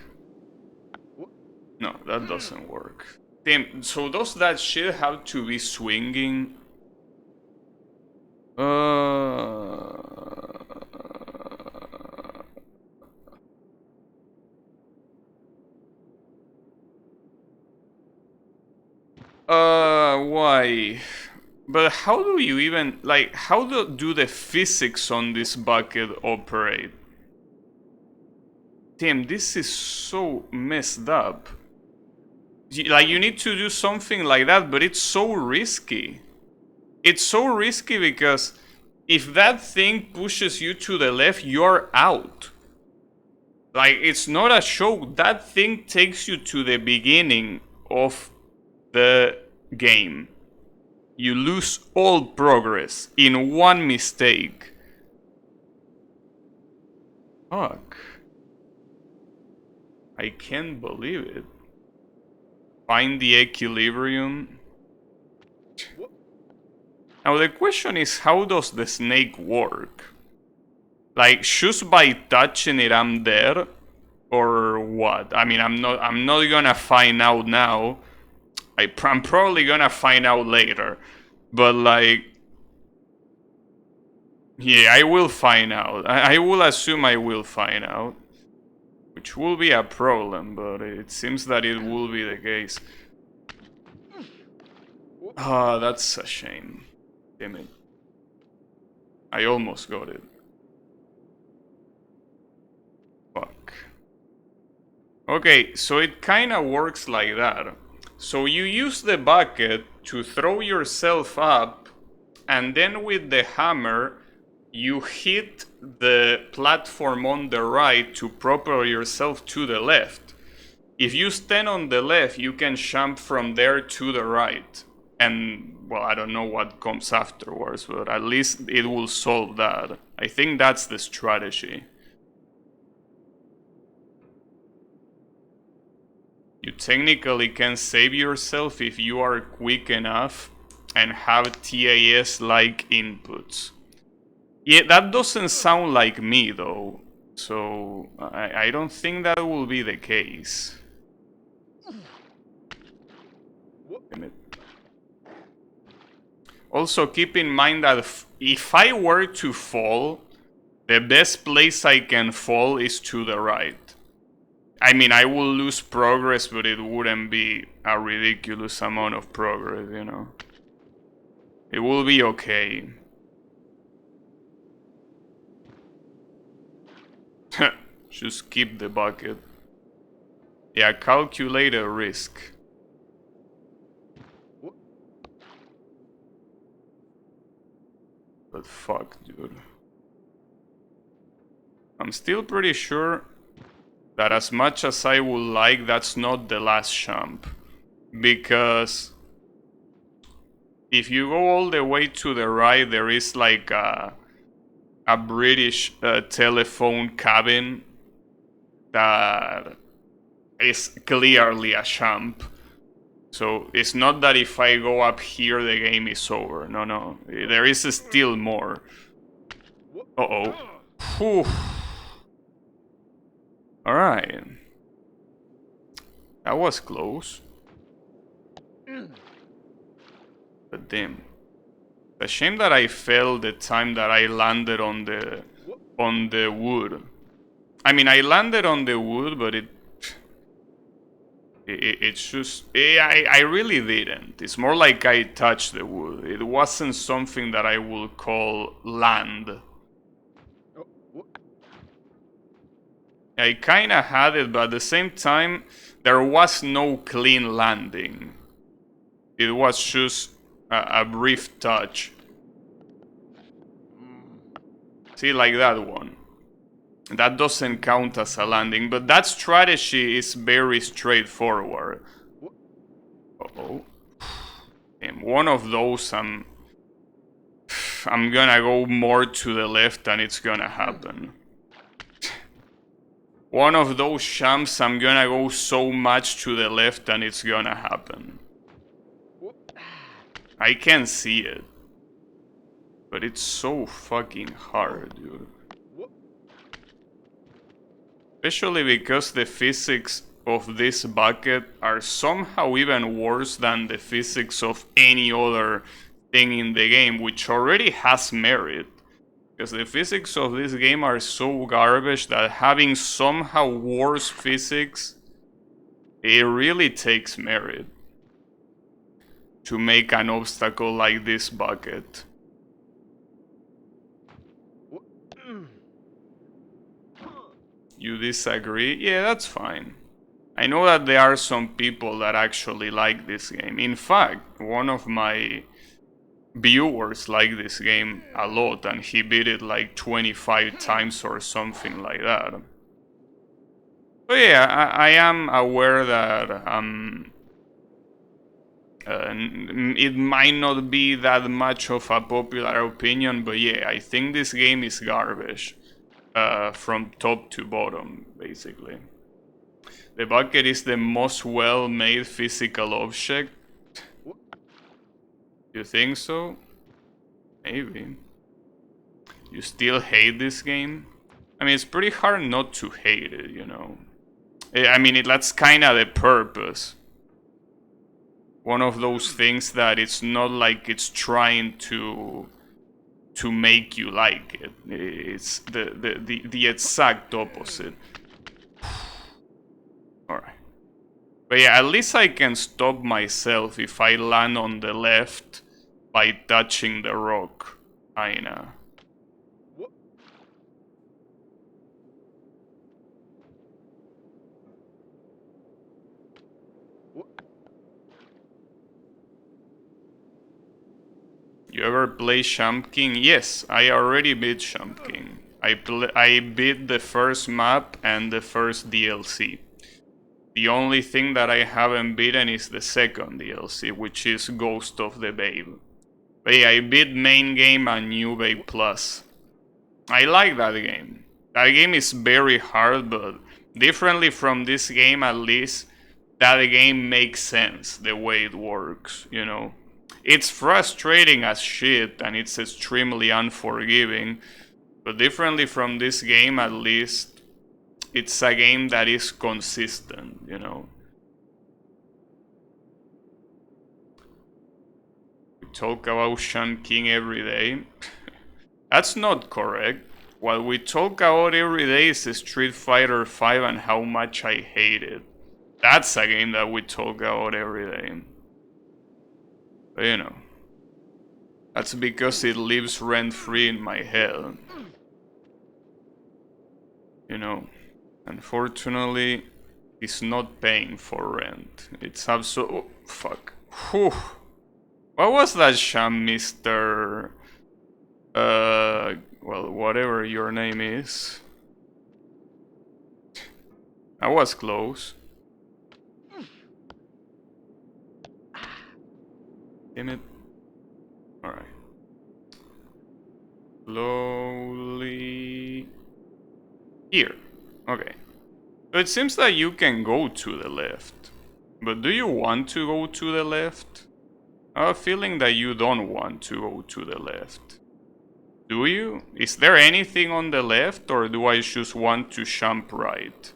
No, that doesn't work. Damn, so does that shit have to be swinging? Why? But how do you even, like, how do the physics on this bucket operate? Damn, this is so messed up. Like, you need to do something like that, but it's so risky. It's so risky because if that thing pushes you to the left, you're out. Like, it's not a joke. That thing takes you to the beginning of the game. You lose all progress in one mistake. Fuck. I can't believe it. Find the equilibrium. Now the question is, how does the snake work? Like, just by touching it I'm there? Or what? I mean, I'm not gonna find out now. I'm probably gonna find out later. But like... Yeah, I will find out. I will assume I will find out. Which will be a problem, but it seems that it will be the case. Ah, that's a shame. Damn it. I almost got it. Fuck. Okay, so it kinda works like that. So you use the bucket to throw yourself up, and then with the hammer, you hit the platform on the right to propel yourself to the left. If you stand on the left, you can jump from there to the right. And, well, I don't know what comes afterwards, but at least it will solve that. I think that's the strategy. You technically can save yourself if you are quick enough and have TAS-like inputs. Yeah, that doesn't sound like me, though. So, I don't think that will be the case. Damn it. Also, keep in mind that if I were to fall, the best place I can fall is to the right. I mean, I will lose progress, but it wouldn't be a ridiculous amount of progress, you know. It will be okay. Just keep the bucket. Yeah, calculate a risk. But fuck, dude. I'm still pretty sure that as much as I would like, that's not the last jump. Because if you go all the way to the right, there is like a British telephone cabin that is clearly a jump. So it's not that if I go up here, the game is over. No, no. There is still more. Uh-oh. Whew. Alright. That was close. But damn. A shame that I fell the time that I landed on the wood. I mean, I landed on the wood, but it's just... I really didn't. It's more like I touched the wood. It wasn't something that I would call land. I kinda had it, but at the same time, there was no clean landing. It was just a brief touch. See, like that one. That doesn't count as a landing, but that strategy is very straightforward. Uh-oh. And one of those, I'm gonna go more to the left and it's gonna happen. One of those jumps, I'm gonna go so much to the left and it's gonna happen. I can see it. But it's so fucking hard, dude. Especially because the physics of this bucket are somehow even worse than the physics of any other thing in the game, which already has merit. Because the physics of this game are so garbage that having somehow worse physics, it really takes merit to make an obstacle like this bucket. You disagree? Yeah, that's fine. I know that there are some people that actually like this game. In fact, one of my viewers like this game a lot and he beat it like 25 times or something like that. So yeah, I am aware that it might not be that much of a popular opinion, but yeah, I think this game is garbage. From top to bottom, basically. The bucket is the most well-made physical object. You think so? Maybe. You still hate this game? I mean, it's pretty hard not to hate it, you know. I mean, that's kind of the purpose. One of those things that it's not like it's trying to make you like it. It's the exact opposite. Alright. But yeah, at least I can stop myself if I land on the left by touching the rock. Kinda. You ever play Champ King? Yes, I already beat Champ King. I beat the first map and the first DLC. The only thing that I haven't beaten is the second DLC, which is Ghost of the Babe. But yeah, I beat main game and New Babe Plus. I like that game. That game is very hard, but differently from this game, at least, that game makes sense the way it works, you know? It's frustrating as shit and it's extremely unforgiving, but differently from this game, at least, it's a game that is consistent, you know? We talk about Shan King every day. That's not correct. What we talk about every day is Street Fighter V and how much I hate it. That's a game that we talk about every day. But you know, that's because it lives rent-free in my head. You know, unfortunately, it's not paying for rent. It's absolute. Oh, fuck. Whew. What was that sham, Mr. Well, whatever your name is. I was close. Damn it. Alright. Slowly. Here. Okay. So it seems that you can go to the left. But do you want to go to the left? I have a feeling that you don't want to go to the left. Do you? Is there anything on the left, or do I just want to jump right?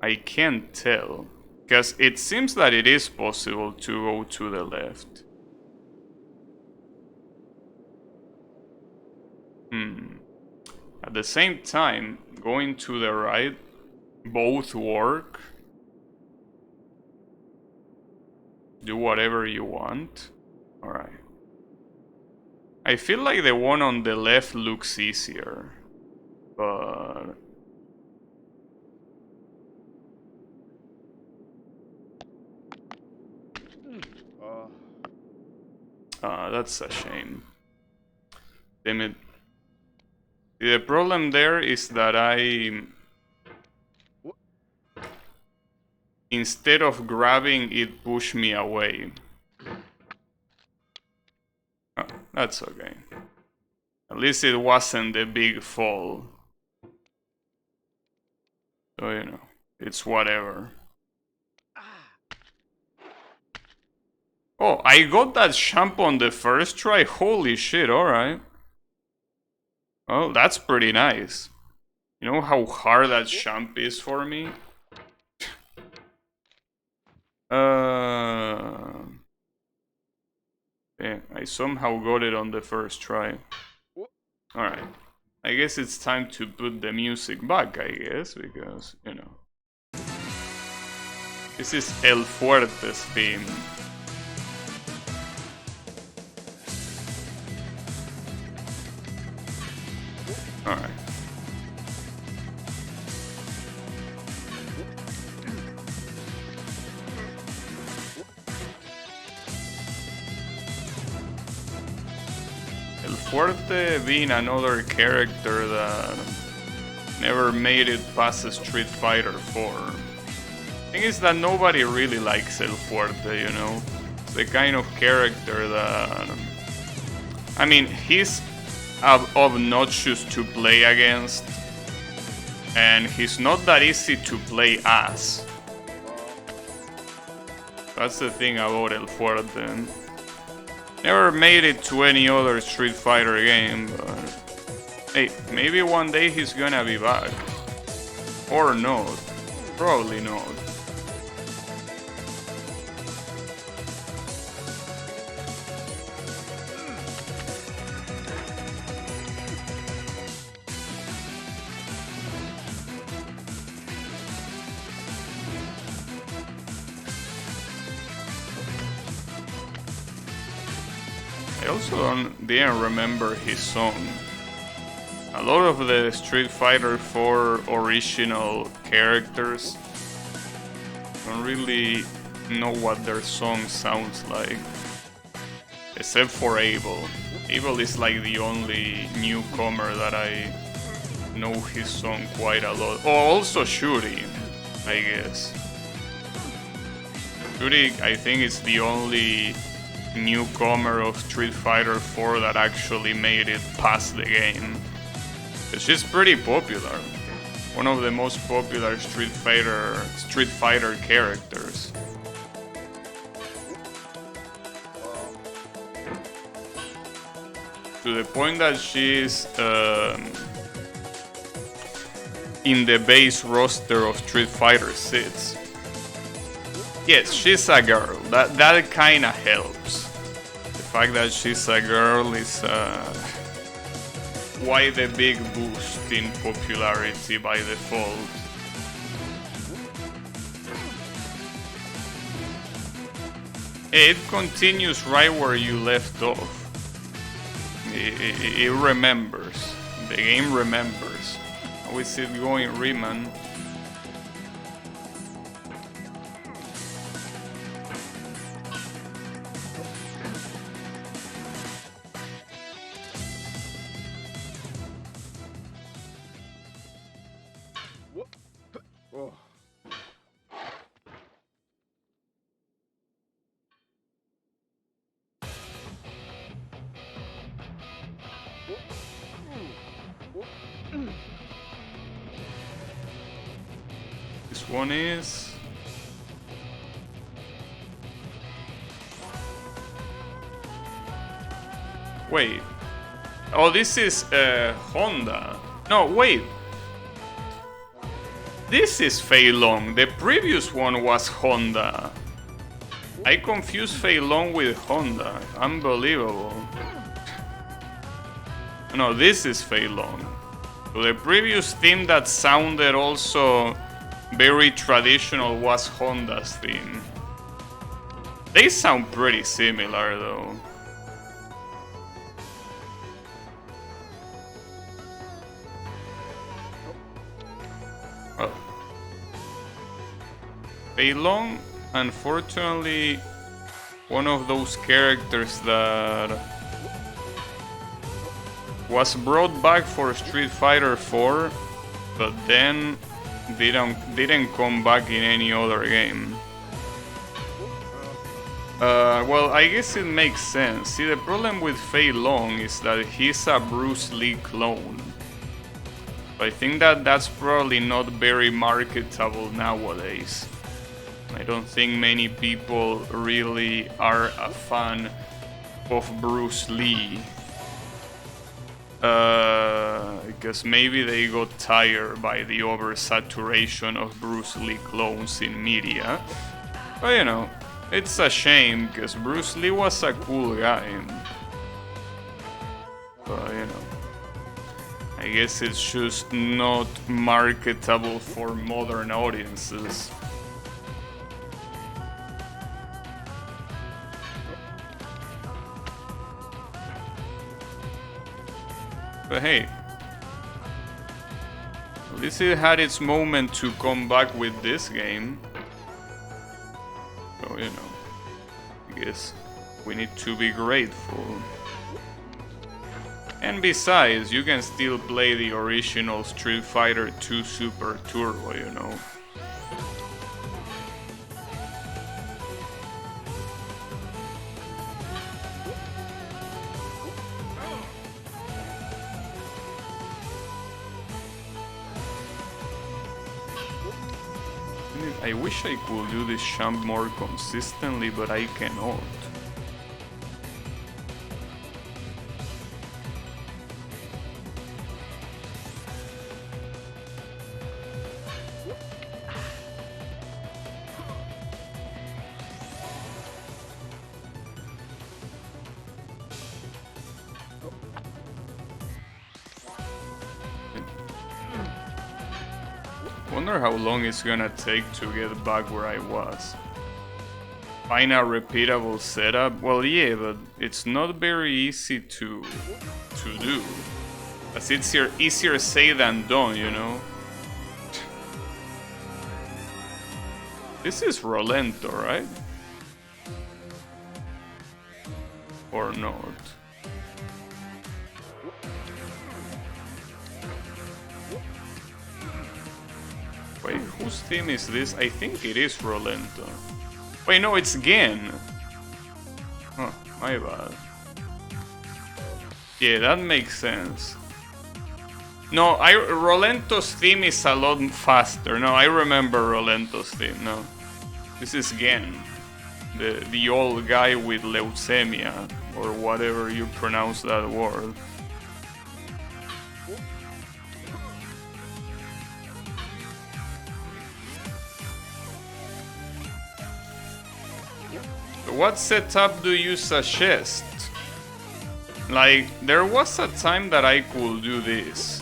I can't tell. Because it seems that it is possible to go to the left. At the same time, going to the right, both work. Do whatever you want. Alright. I feel like the one on the left looks easier. But... that's a shame. Damn it. The problem there is that instead of grabbing, it pushed me away. Oh, that's okay. At least it wasn't a big fall. So, you know, it's whatever. Oh, I got that shampoo on the first try? Holy shit, alright. Oh, that's pretty nice. You know how hard that shampoo is for me? Yeah, I somehow got it on the first try. Alright. I guess it's time to put the music back, I guess, because, you know. This is El Fuerte's theme. Alright. El Fuerte being another character that never made it past Street Fighter 4. Thing is that nobody really likes El Fuerte, you know? It's the kind of character that... I mean, he's obnoxious to play against, and he's not that easy to play as. That's the thing about El Fuerte. Never made it to any other Street Fighter game, but hey, maybe one day he's gonna be back. Or not. Probably not. I also didn't remember his song. A lot of the Street Fighter 4 original characters don't really know what their song sounds like. Except for Abel. Abel is like the only newcomer that I know his song quite a lot. Oh, also Shuri, I guess. Shuri, I think, is the only newcomer of Street Fighter 4 that actually made it past the game. But she's pretty popular. One of the most popular Street Fighter characters. To the point that she's in the base roster of Street Fighter 6. Yes, she's a girl. That kinda helps. The fact that she's a girl is quite a big boost in popularity by default. It continues right where you left off. It remembers. The game remembers. How is it going, Riemann? This one is... Wait. Oh, this is Honda. No, wait. This is Fei Long. The previous one was Honda. I confused Fei Long with Honda. Unbelievable. No, this is Fei Long. So the previous theme that sounded also very traditional was Honda's theme. They sound pretty similar though. Well, Fei Long, unfortunately, one of those characters that was brought back for Street Fighter 4, but then didn't come back in any other game. Well, I guess it makes sense. See, the problem with Fei Long is that he's a Bruce Lee clone. I think that that's probably not very marketable nowadays. I don't think many people really are a fan of Bruce Lee. Because maybe they got tired by the oversaturation of Bruce Lee clones in media. But you know, it's a shame because Bruce Lee was a cool guy. But you know, I guess it's just not marketable for modern audiences. But hey, at least it had its moment to come back with this game. So, you know, I guess we need to be grateful. And besides, you can still play the original Street Fighter 2 Super Turbo, you know. I wish I could do this jump more consistently, but I cannot. Wonder how long it's gonna take to get back where I was. Find a repeatable setup? Well, yeah, but it's not very easy to do. As it's easier said than done, you know? This is Rolento, right? or not. Wait, whose theme is this? I think it is Rolento. Wait, no, it's Gen. Oh, my bad. Yeah, that makes sense. No, Rolento's theme is a lot faster. No, I remember Rolento's theme. No, this is Gen, the old guy with leukemia or whatever you pronounce that word. What setup do you suggest? Like, there was a time that I could do this,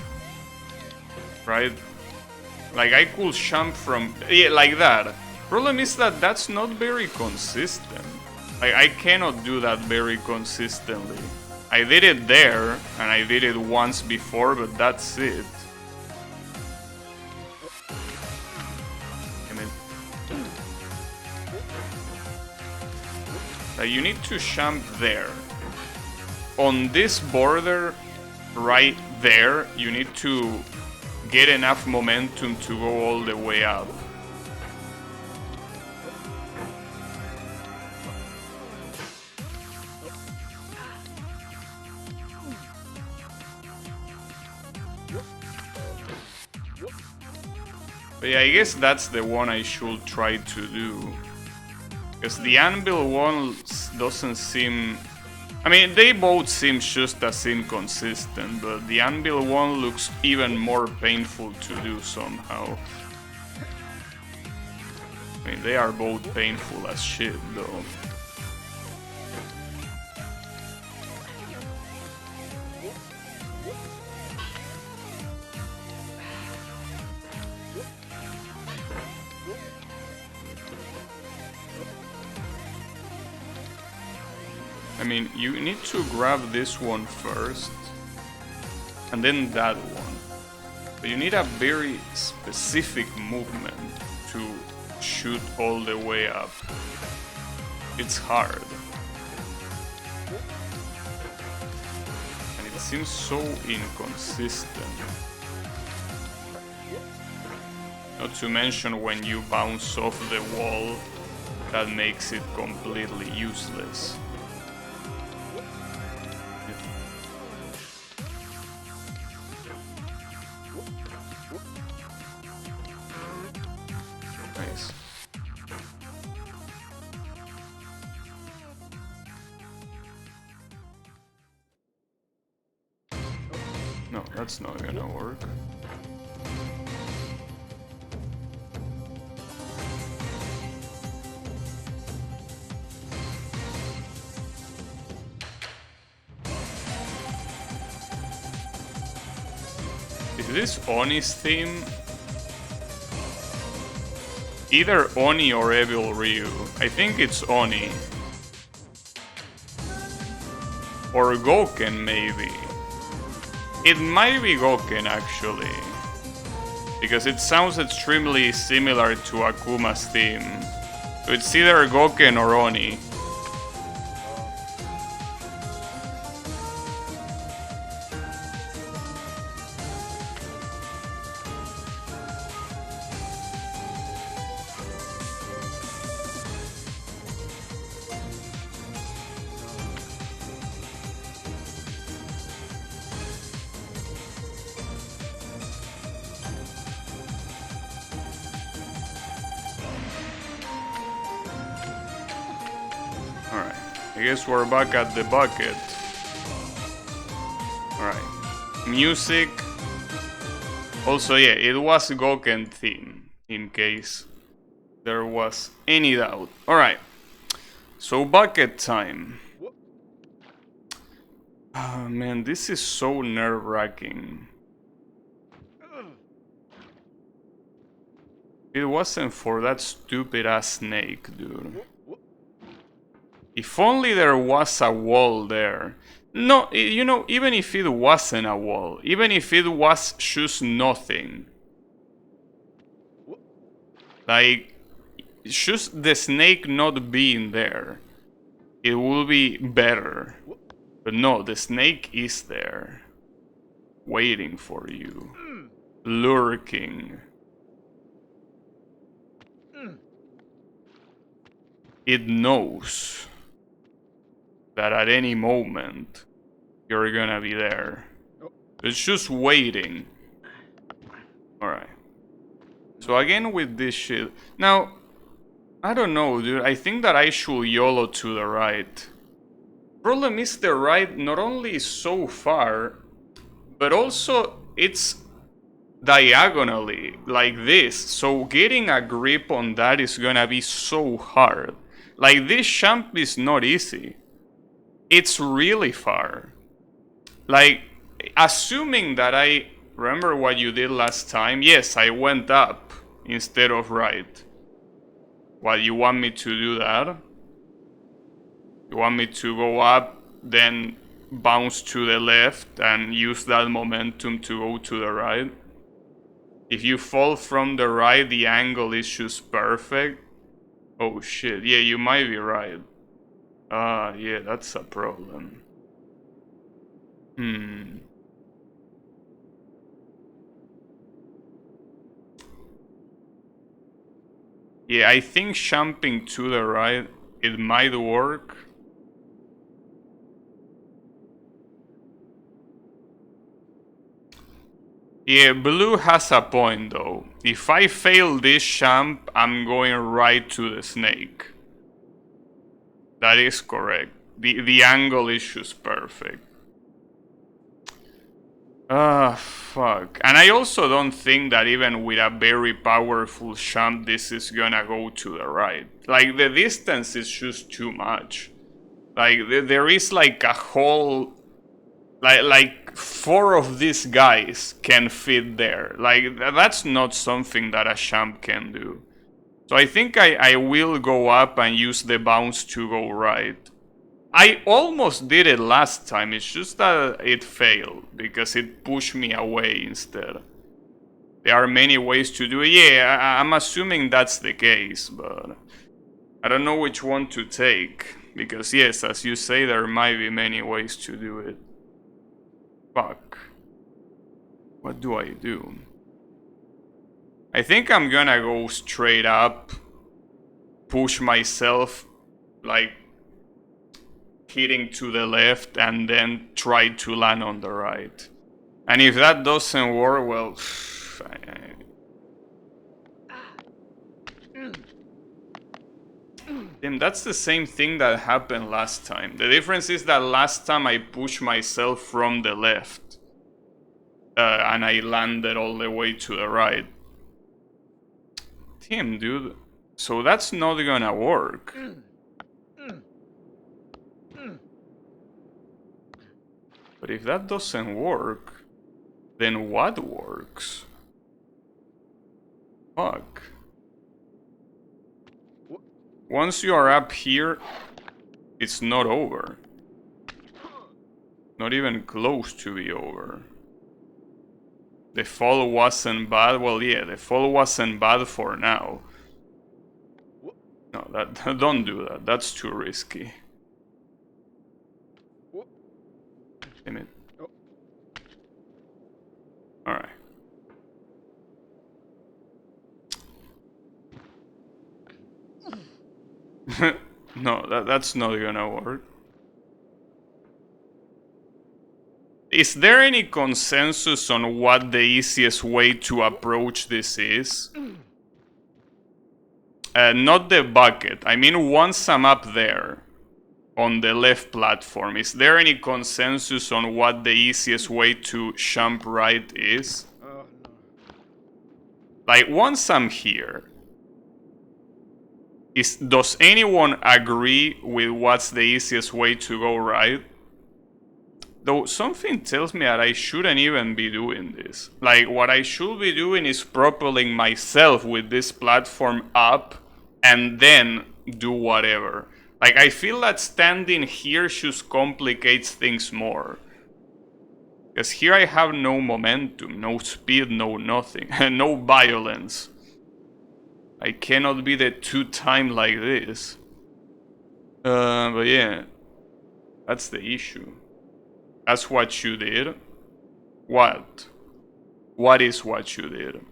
right? Like, I could jump from... yeah, like that. Problem is that that's not very consistent. Like, I cannot do that very consistently. I did it there, and I did it once before, but that's it. You need to jump there. On this border right there, you need to get enough momentum to go all the way up. But yeah, I guess that's the one I should try to do. Because the anvil one doesn't seem... I mean, they both seem just as inconsistent, but the anvil one looks even more painful to do somehow. I mean, they are both painful as shit, though. I mean, you need to grab this one first, and then that one. But you need a very specific movement to shoot all the way up. It's hard. And it seems so inconsistent. Not to mention when you bounce off the wall, that makes it completely useless. Nice. No, that's not gonna work. Is this Oni's theme? Either Oni or Evil Ryu. I think it's Oni. Or Gouken, maybe. It might be Gouken, actually. Because it sounds extremely similar to Akuma's theme. So it's either Gouken or Oni. Alright, I guess we're back at the bucket. Alright, music. Also, yeah, it was Gouken theme, in case there was any doubt. Alright, so bucket time. Oh man, this is so nerve-wracking. It wasn't for that stupid ass snake, dude. If only there was a wall there. No, you know, even if it wasn't a wall, even if it was just nothing. Like, just the snake not being there. it will be better. But no, the snake is there. Waiting for you. Lurking. It knows that at any moment you're gonna be there. It's just waiting. Alright. So again with this shit. Now, I don't know, dude. I think that I should YOLO to the right. Problem is the right not only is so far, but also it's diagonally like this. So getting a grip on that is gonna be so hard. Like this jump is not easy. It's really far. Like, assuming that I remember what you did last time, yes, I went up instead of right. What, you want me to do that? You want me to go up, then bounce to the left and use that momentum to go to the right? If you fall from the right, the angle is just perfect. Oh shit, yeah, you might be right. Yeah, that's a problem. Yeah, I think jumping to the right, it might work. Yeah, blue has a point though. If I fail this jump, I'm going right to the snake. That is correct. The angle is just perfect. Fuck. And I also don't think that even with a very powerful jump, this is gonna go to the right. Like, the distance is just too much. Like, there is like a whole... Like 4 of these guys can fit there. Like, that's not something that a champ can do. So I think I will go up and use the bounce to go right. I almost did it last time, it's just that it failed, because it pushed me away instead. There are many ways to do it. Yeah, I'm assuming that's the case, but I don't know which one to take. Because yes, as you say, there might be many ways to do it. Fuck. What do I do? I think I'm gonna go straight up, push myself, like, hitting to the left, and then try to land on the right. And if that doesn't work, well... Damn, that's the same thing that happened last time. The difference is that last time I pushed myself from the left. And I landed all the way to the right. Damn, dude. So that's not gonna work. But if that doesn't work, then what works? Fuck. Once you are up here, it's not over. Not even close to be over. The fall wasn't bad. Well, yeah, the fall wasn't bad for now. No, that don't do that. That's too risky. Damn it. Alright. No, that's not gonna work. Is there any consensus on what the easiest way to approach this is? Not the bucket. I mean, once I'm up there, on the left platform, is there any consensus on what the easiest way to jump right is? Like, once I'm here, does anyone agree with what's the easiest way to go right? Though something tells me that I shouldn't even be doing this. Like, what I should be doing is propelling myself with this platform up and then do whatever. Like, I feel that standing here just complicates things more. Because here I have no momentum, no speed, no nothing, no violence. I cannot be the two-time like this. But yeah, that's the issue. That's what you did? What? What is what you did?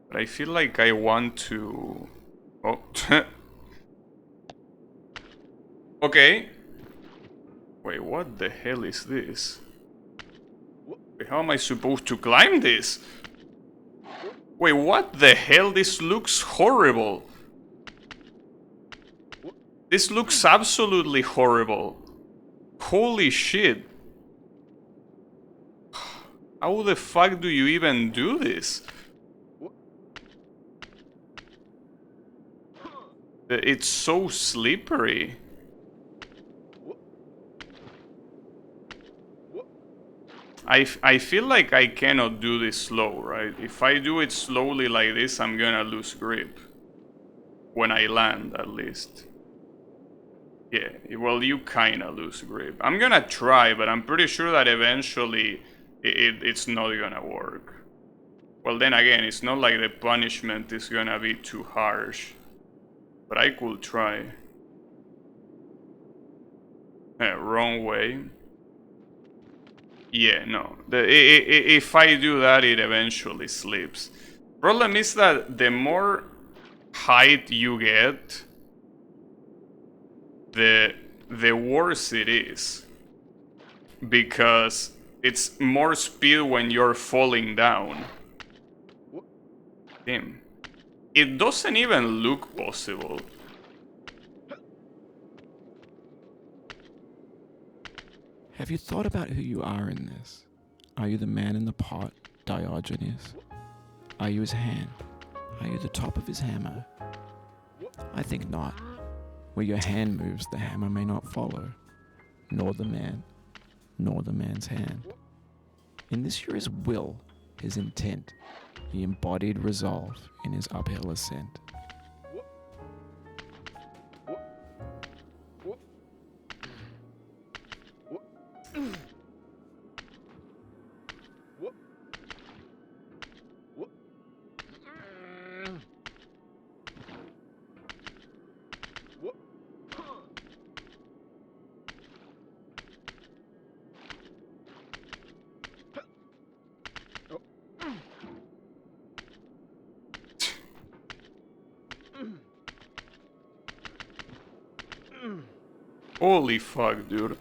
But I feel like I want to... Oh. Okay. Wait, what the hell is this? Wait, how am I supposed to climb this? Wait, what the hell? This looks horrible. This looks absolutely horrible. Holy shit. How the fuck do you even do this? It's so slippery. I feel like I cannot do this slow, right? If I do it slowly like this, I'm gonna lose grip. When I land, at least. Yeah, well, you kinda lose grip. I'm gonna try, but I'm pretty sure that eventually it's not gonna work. Well, then again, it's not like the punishment is gonna be too harsh. But I could try. Wrong way. Yeah, no. If I do that, it eventually slips. Problem is that the more height you get, the worse it is. Because it's more speed when you're falling down. Damn. It doesn't even look possible. Have you thought about who you are in this? Are you the man in the pot, Diogenes? Are you his hand? Are you the top of his hammer? I think not. Where your hand moves, the hammer may not follow, nor the man, nor the man's hand. In this you're his will, his intent, the embodied resolve in his uphill ascent. Holy fuck, dude.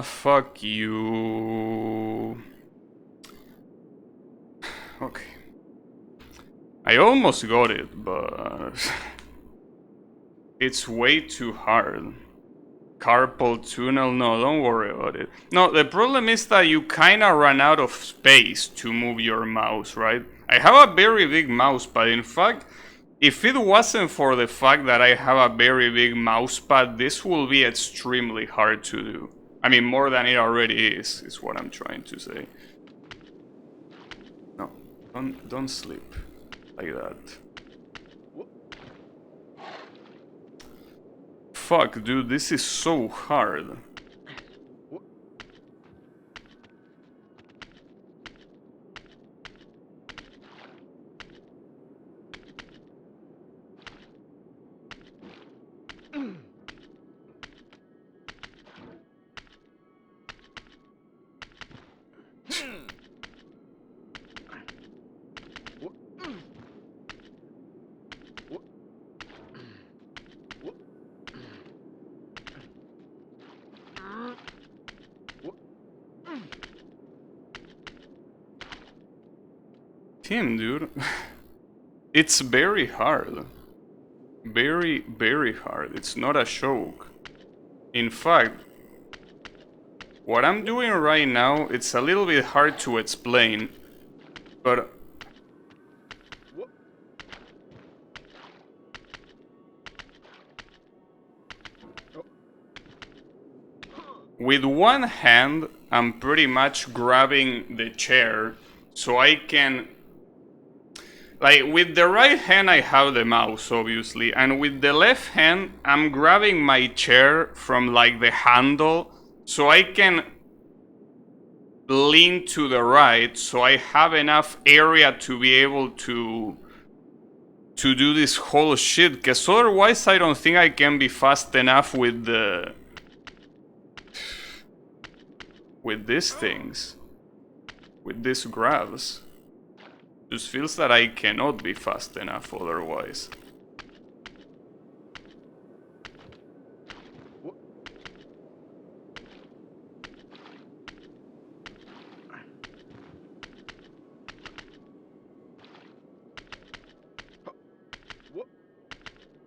Fuck you. Okay. I almost got it, but it's way too hard. Carpal tunnel, no, don't worry about it. No, the problem is that you kinda run out of space to move your mouse, right? I have a very big mouse pad. In fact, if it wasn't for the fact that I have a very big mouse pad, this will be extremely hard to do. I mean, more than it already is what I'm trying to say. No, don't sleep like that. Fuck, dude, this is so hard. Damn, dude. It's very hard. Very, very hard. It's not a joke. In fact, what I'm doing right now, it's a little bit hard to explain, but with one hand, I'm pretty much grabbing the chair so I can... Like, with the right hand I have the mouse, obviously, and with the left hand I'm grabbing my chair from, like, the handle so I can lean to the right so I have enough area to be able to do this whole shit, because otherwise I don't think I can be fast enough with these things, with these grabs. Just feels that I cannot be fast enough otherwise.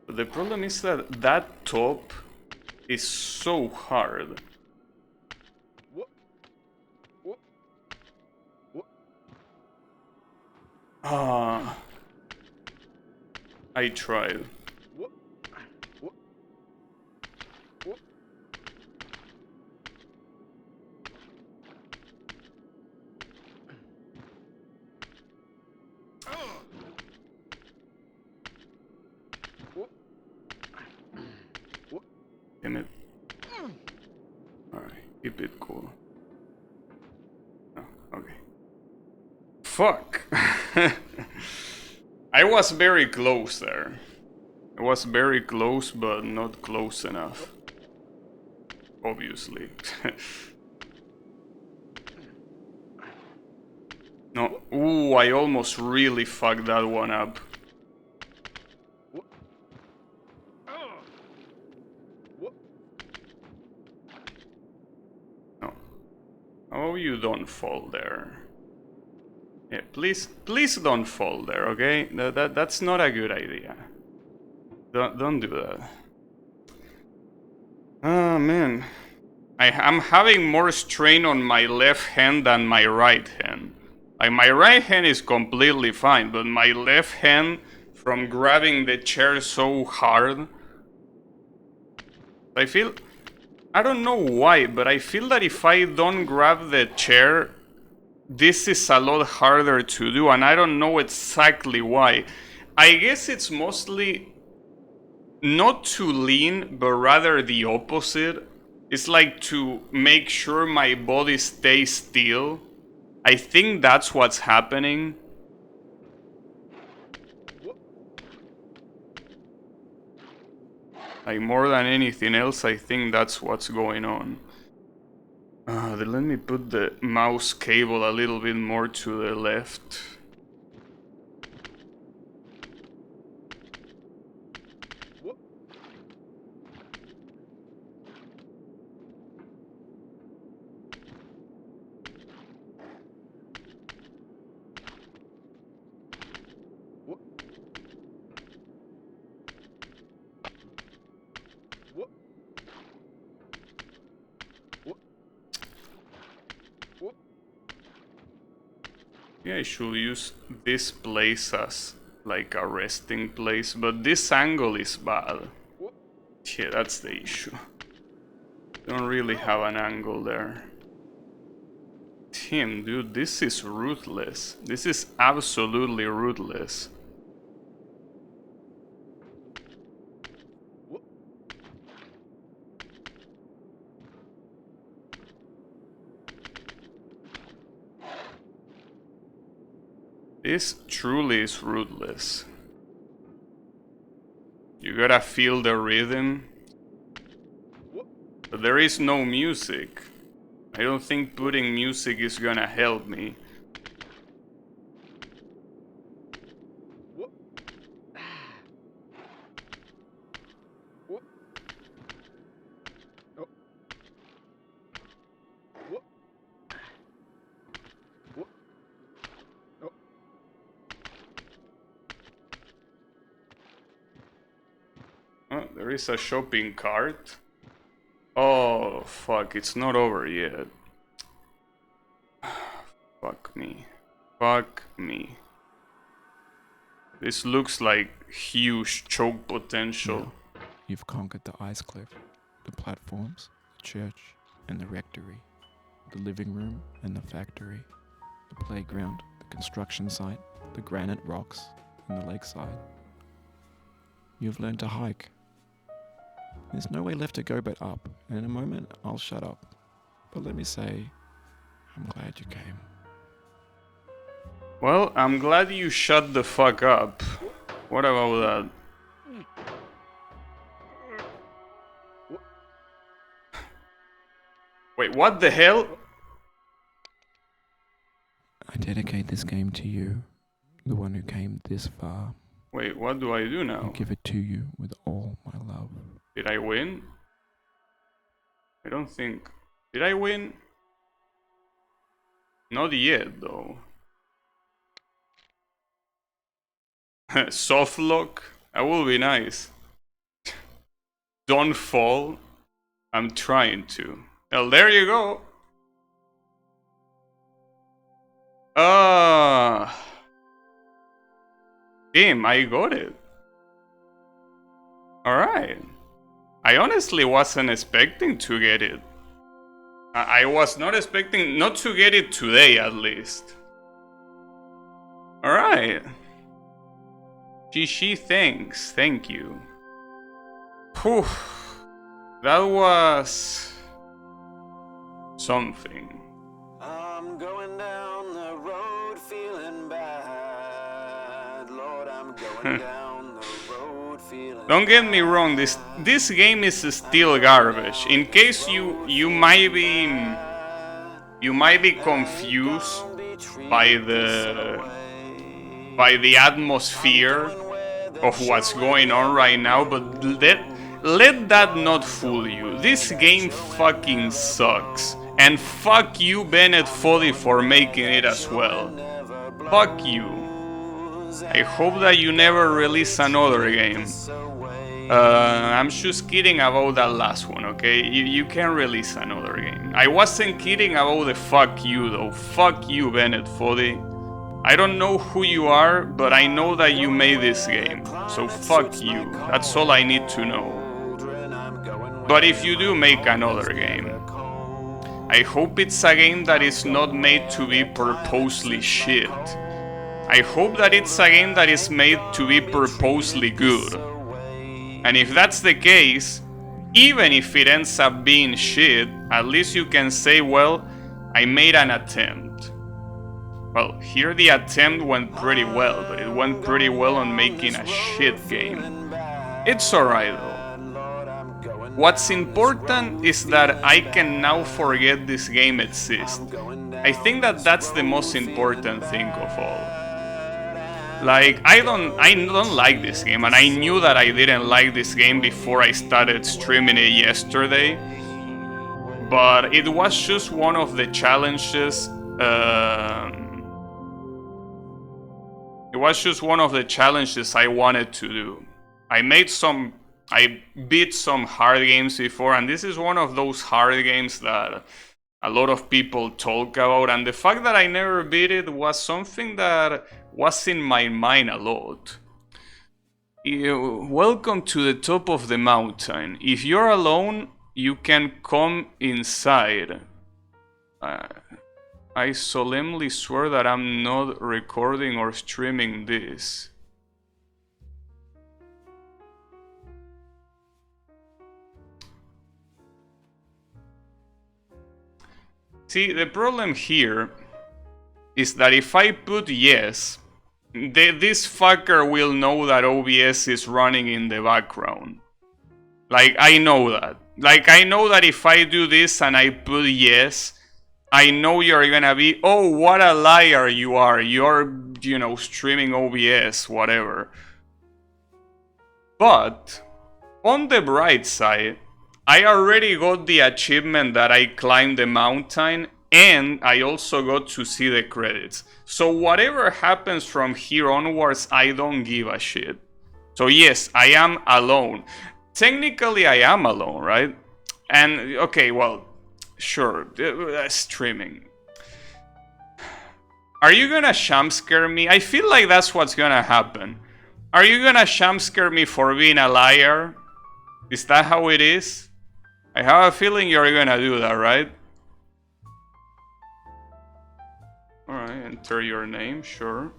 But the problem is that that top is so hard. Ah, I tried. Damn it. Alright, keep it cool. Oh, okay. Fuck! I was very close there. I was very close, but not close enough. Obviously. No. Ooh, I almost really fucked that one up. No. Oh, you don't fall there. Yeah, please don't fall there, okay? That's not a good idea. Don't do that. Oh, man. I'm having more strain on my left hand than my right hand. Like, my right hand is completely fine, but my left hand, from grabbing the chair so hard, I don't know why, but I feel that if I don't grab the chair, this is a lot harder to do, and I don't know exactly why. I guess it's mostly not to lean, but rather the opposite. It's like to make sure my body stays still. I think that's what's happening. Like, more than anything else, I think that's what's going on. Let me put the mouse cable a little bit more to the left. Yeah, I should use this place as like a resting place, but this angle is bad. Yeah, that's the issue. Don't really have an angle there. Damn, dude, this is ruthless. This is absolutely ruthless. This truly is ruthless. You gotta feel the rhythm. But there is no music. I don't think putting music is gonna help me. Oh, there is a shopping cart. Oh, fuck, it's not over yet. Fuck me. Fuck me. This looks like huge choke potential. You've conquered the ice cliff, the platforms, the church. and the rectory, the living room and the factory, the playground, the construction site, the granite rocks, and the lakeside. You've learned to hike. There's no way left to go but up, and in a moment I'll shut up. But let me say, I'm glad you came. Well, I'm glad you shut the fuck up. What about that? Wait, what the hell? I dedicate this game to you, the one who came this far. Wait, what do I do I now? give it to you with all my love. Did I win? I don't think... Did I win? Not yet, though. Soft lock? That will be nice. Don't fall. I'm trying to. Well, there you go. Damn, I got it. Alright. I honestly wasn't expecting to get it. I was not expecting not to get it today, at least. Alright. GG, thanks. Thank you. Whew. That was... something. I'm going down the road feeling bad. Lord, I'm going down the road feeling Don't get me wrong, this game is still garbage. In case you might be confused by the atmosphere of what's going on right now, but let that not fool you. This game fucking sucks. And fuck you, Bennett Foddy, for making it as well. Fuck you. I hope that you never release another game. I'm just kidding about that last one, okay? You can release another game. I wasn't kidding about the fuck you, though. Fuck you, Bennett Foddy. I don't know who you are, but I know that you made this game. So fuck you. That's all I need to know. But if you do make another game, I hope it's a game that is not made to be purposely shit. I hope that it's a game that is made to be purposely good. And if that's the case, even if it ends up being shit, at least you can say, well, I made an attempt. Well, here the attempt went pretty well, but it went pretty well on making a shit game. It's alright though. What's important is that I can now forget this game exists. I think that that's the most important thing of all. Like, I don't like this game, and I knew that I didn't like this game before I started streaming it yesterday. But it was just one of the challenges. It was just one of the challenges I wanted to do. I beat some hard games before, and this is one of those hard games that a lot of people talk about, and the fact that I never beat it was something that was in my mind a lot. Welcome to the top of the mountain. If you're alone, you can come inside. I solemnly swear that I'm not recording or streaming this. See, the problem here is that if I put yes, this fucker will know that OBS is running in the background. Like, I know that. Like, I know that if I do this and I put yes, I know you're gonna be, oh, what a liar you are. You're, you know, streaming OBS, whatever. But, on the bright side, I already got the achievement that I climbed the mountain, and I also got to see the credits. So whatever happens from here onwards, I don't give a shit. So yes, I am alone. Technically, I am alone, right? And, okay, well, sure, streaming. Are you gonna jump scare me? I feel like that's what's gonna happen. Are you gonna jump scare me for being a liar? Is that how it is? I have a feeling you're gonna do that, right? Alright, enter your name, sure.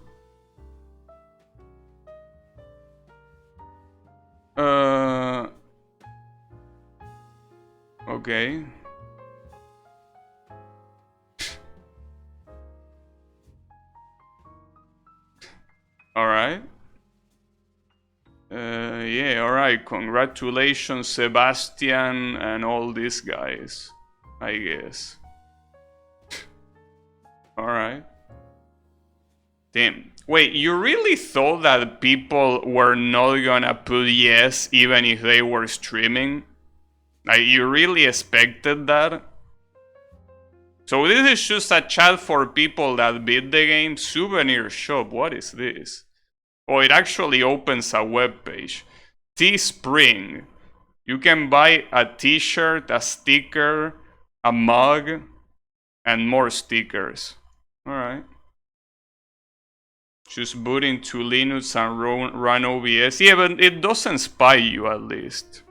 Okay. Alright. Yeah, alright. Congratulations, Sebastian, and all these guys, I guess. Alright. Damn. Wait, you really thought that people were not gonna put yes even if they were streaming? Like, you really expected that? So this is just a chat for people that beat the game? Souvenir shop, what is this? Oh, it actually opens a web page. Teespring. You can buy a t-shirt, a sticker, a mug, and more stickers. Alright. Just boot into Linux and run OBS. Yeah, but it doesn't spy you at least.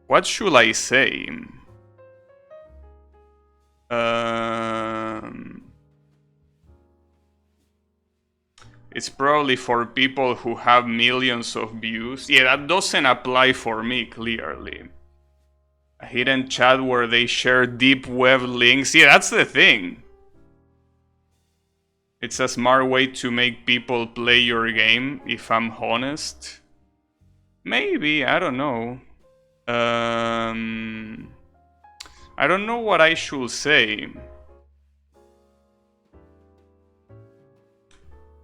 What should I say? It's probably for people who have millions of views. Yeah, that doesn't apply for me, clearly. A hidden chat where they share deep web links. Yeah, that's the thing. It's a smart way to make people play your game, if I'm honest. Maybe, I don't know. I don't know what I should say.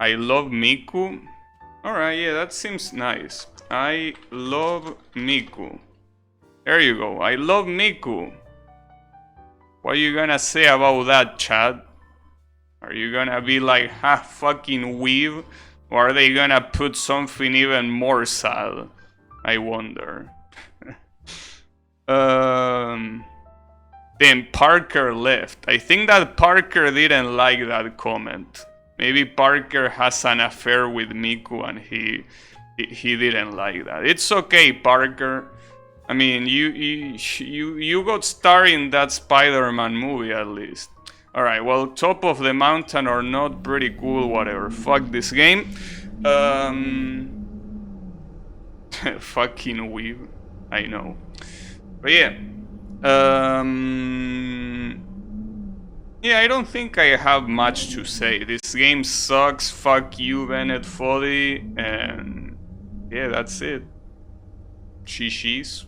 I love Miku. Alright, yeah, that seems nice. I love Miku. There you go. I love Miku. What are you gonna say about that, Chad? Are you gonna be like, ha, fucking weeb? Or are they gonna put something even more sad? I wonder. Then Parker left. I think that Parker didn't like that comment. Maybe Parker has an affair with Miku and he didn't like that. It's okay, Parker. I mean, you got starred in that Spider-Man movie at least. Alright, well, top of the mountain or not, pretty cool, whatever. Fuck this game. Fucking weeb. I know. But yeah. Yeah, I don't think I have much to say. This game sucks. Fuck you, Bennett Foddy. And yeah, that's it. Shishis.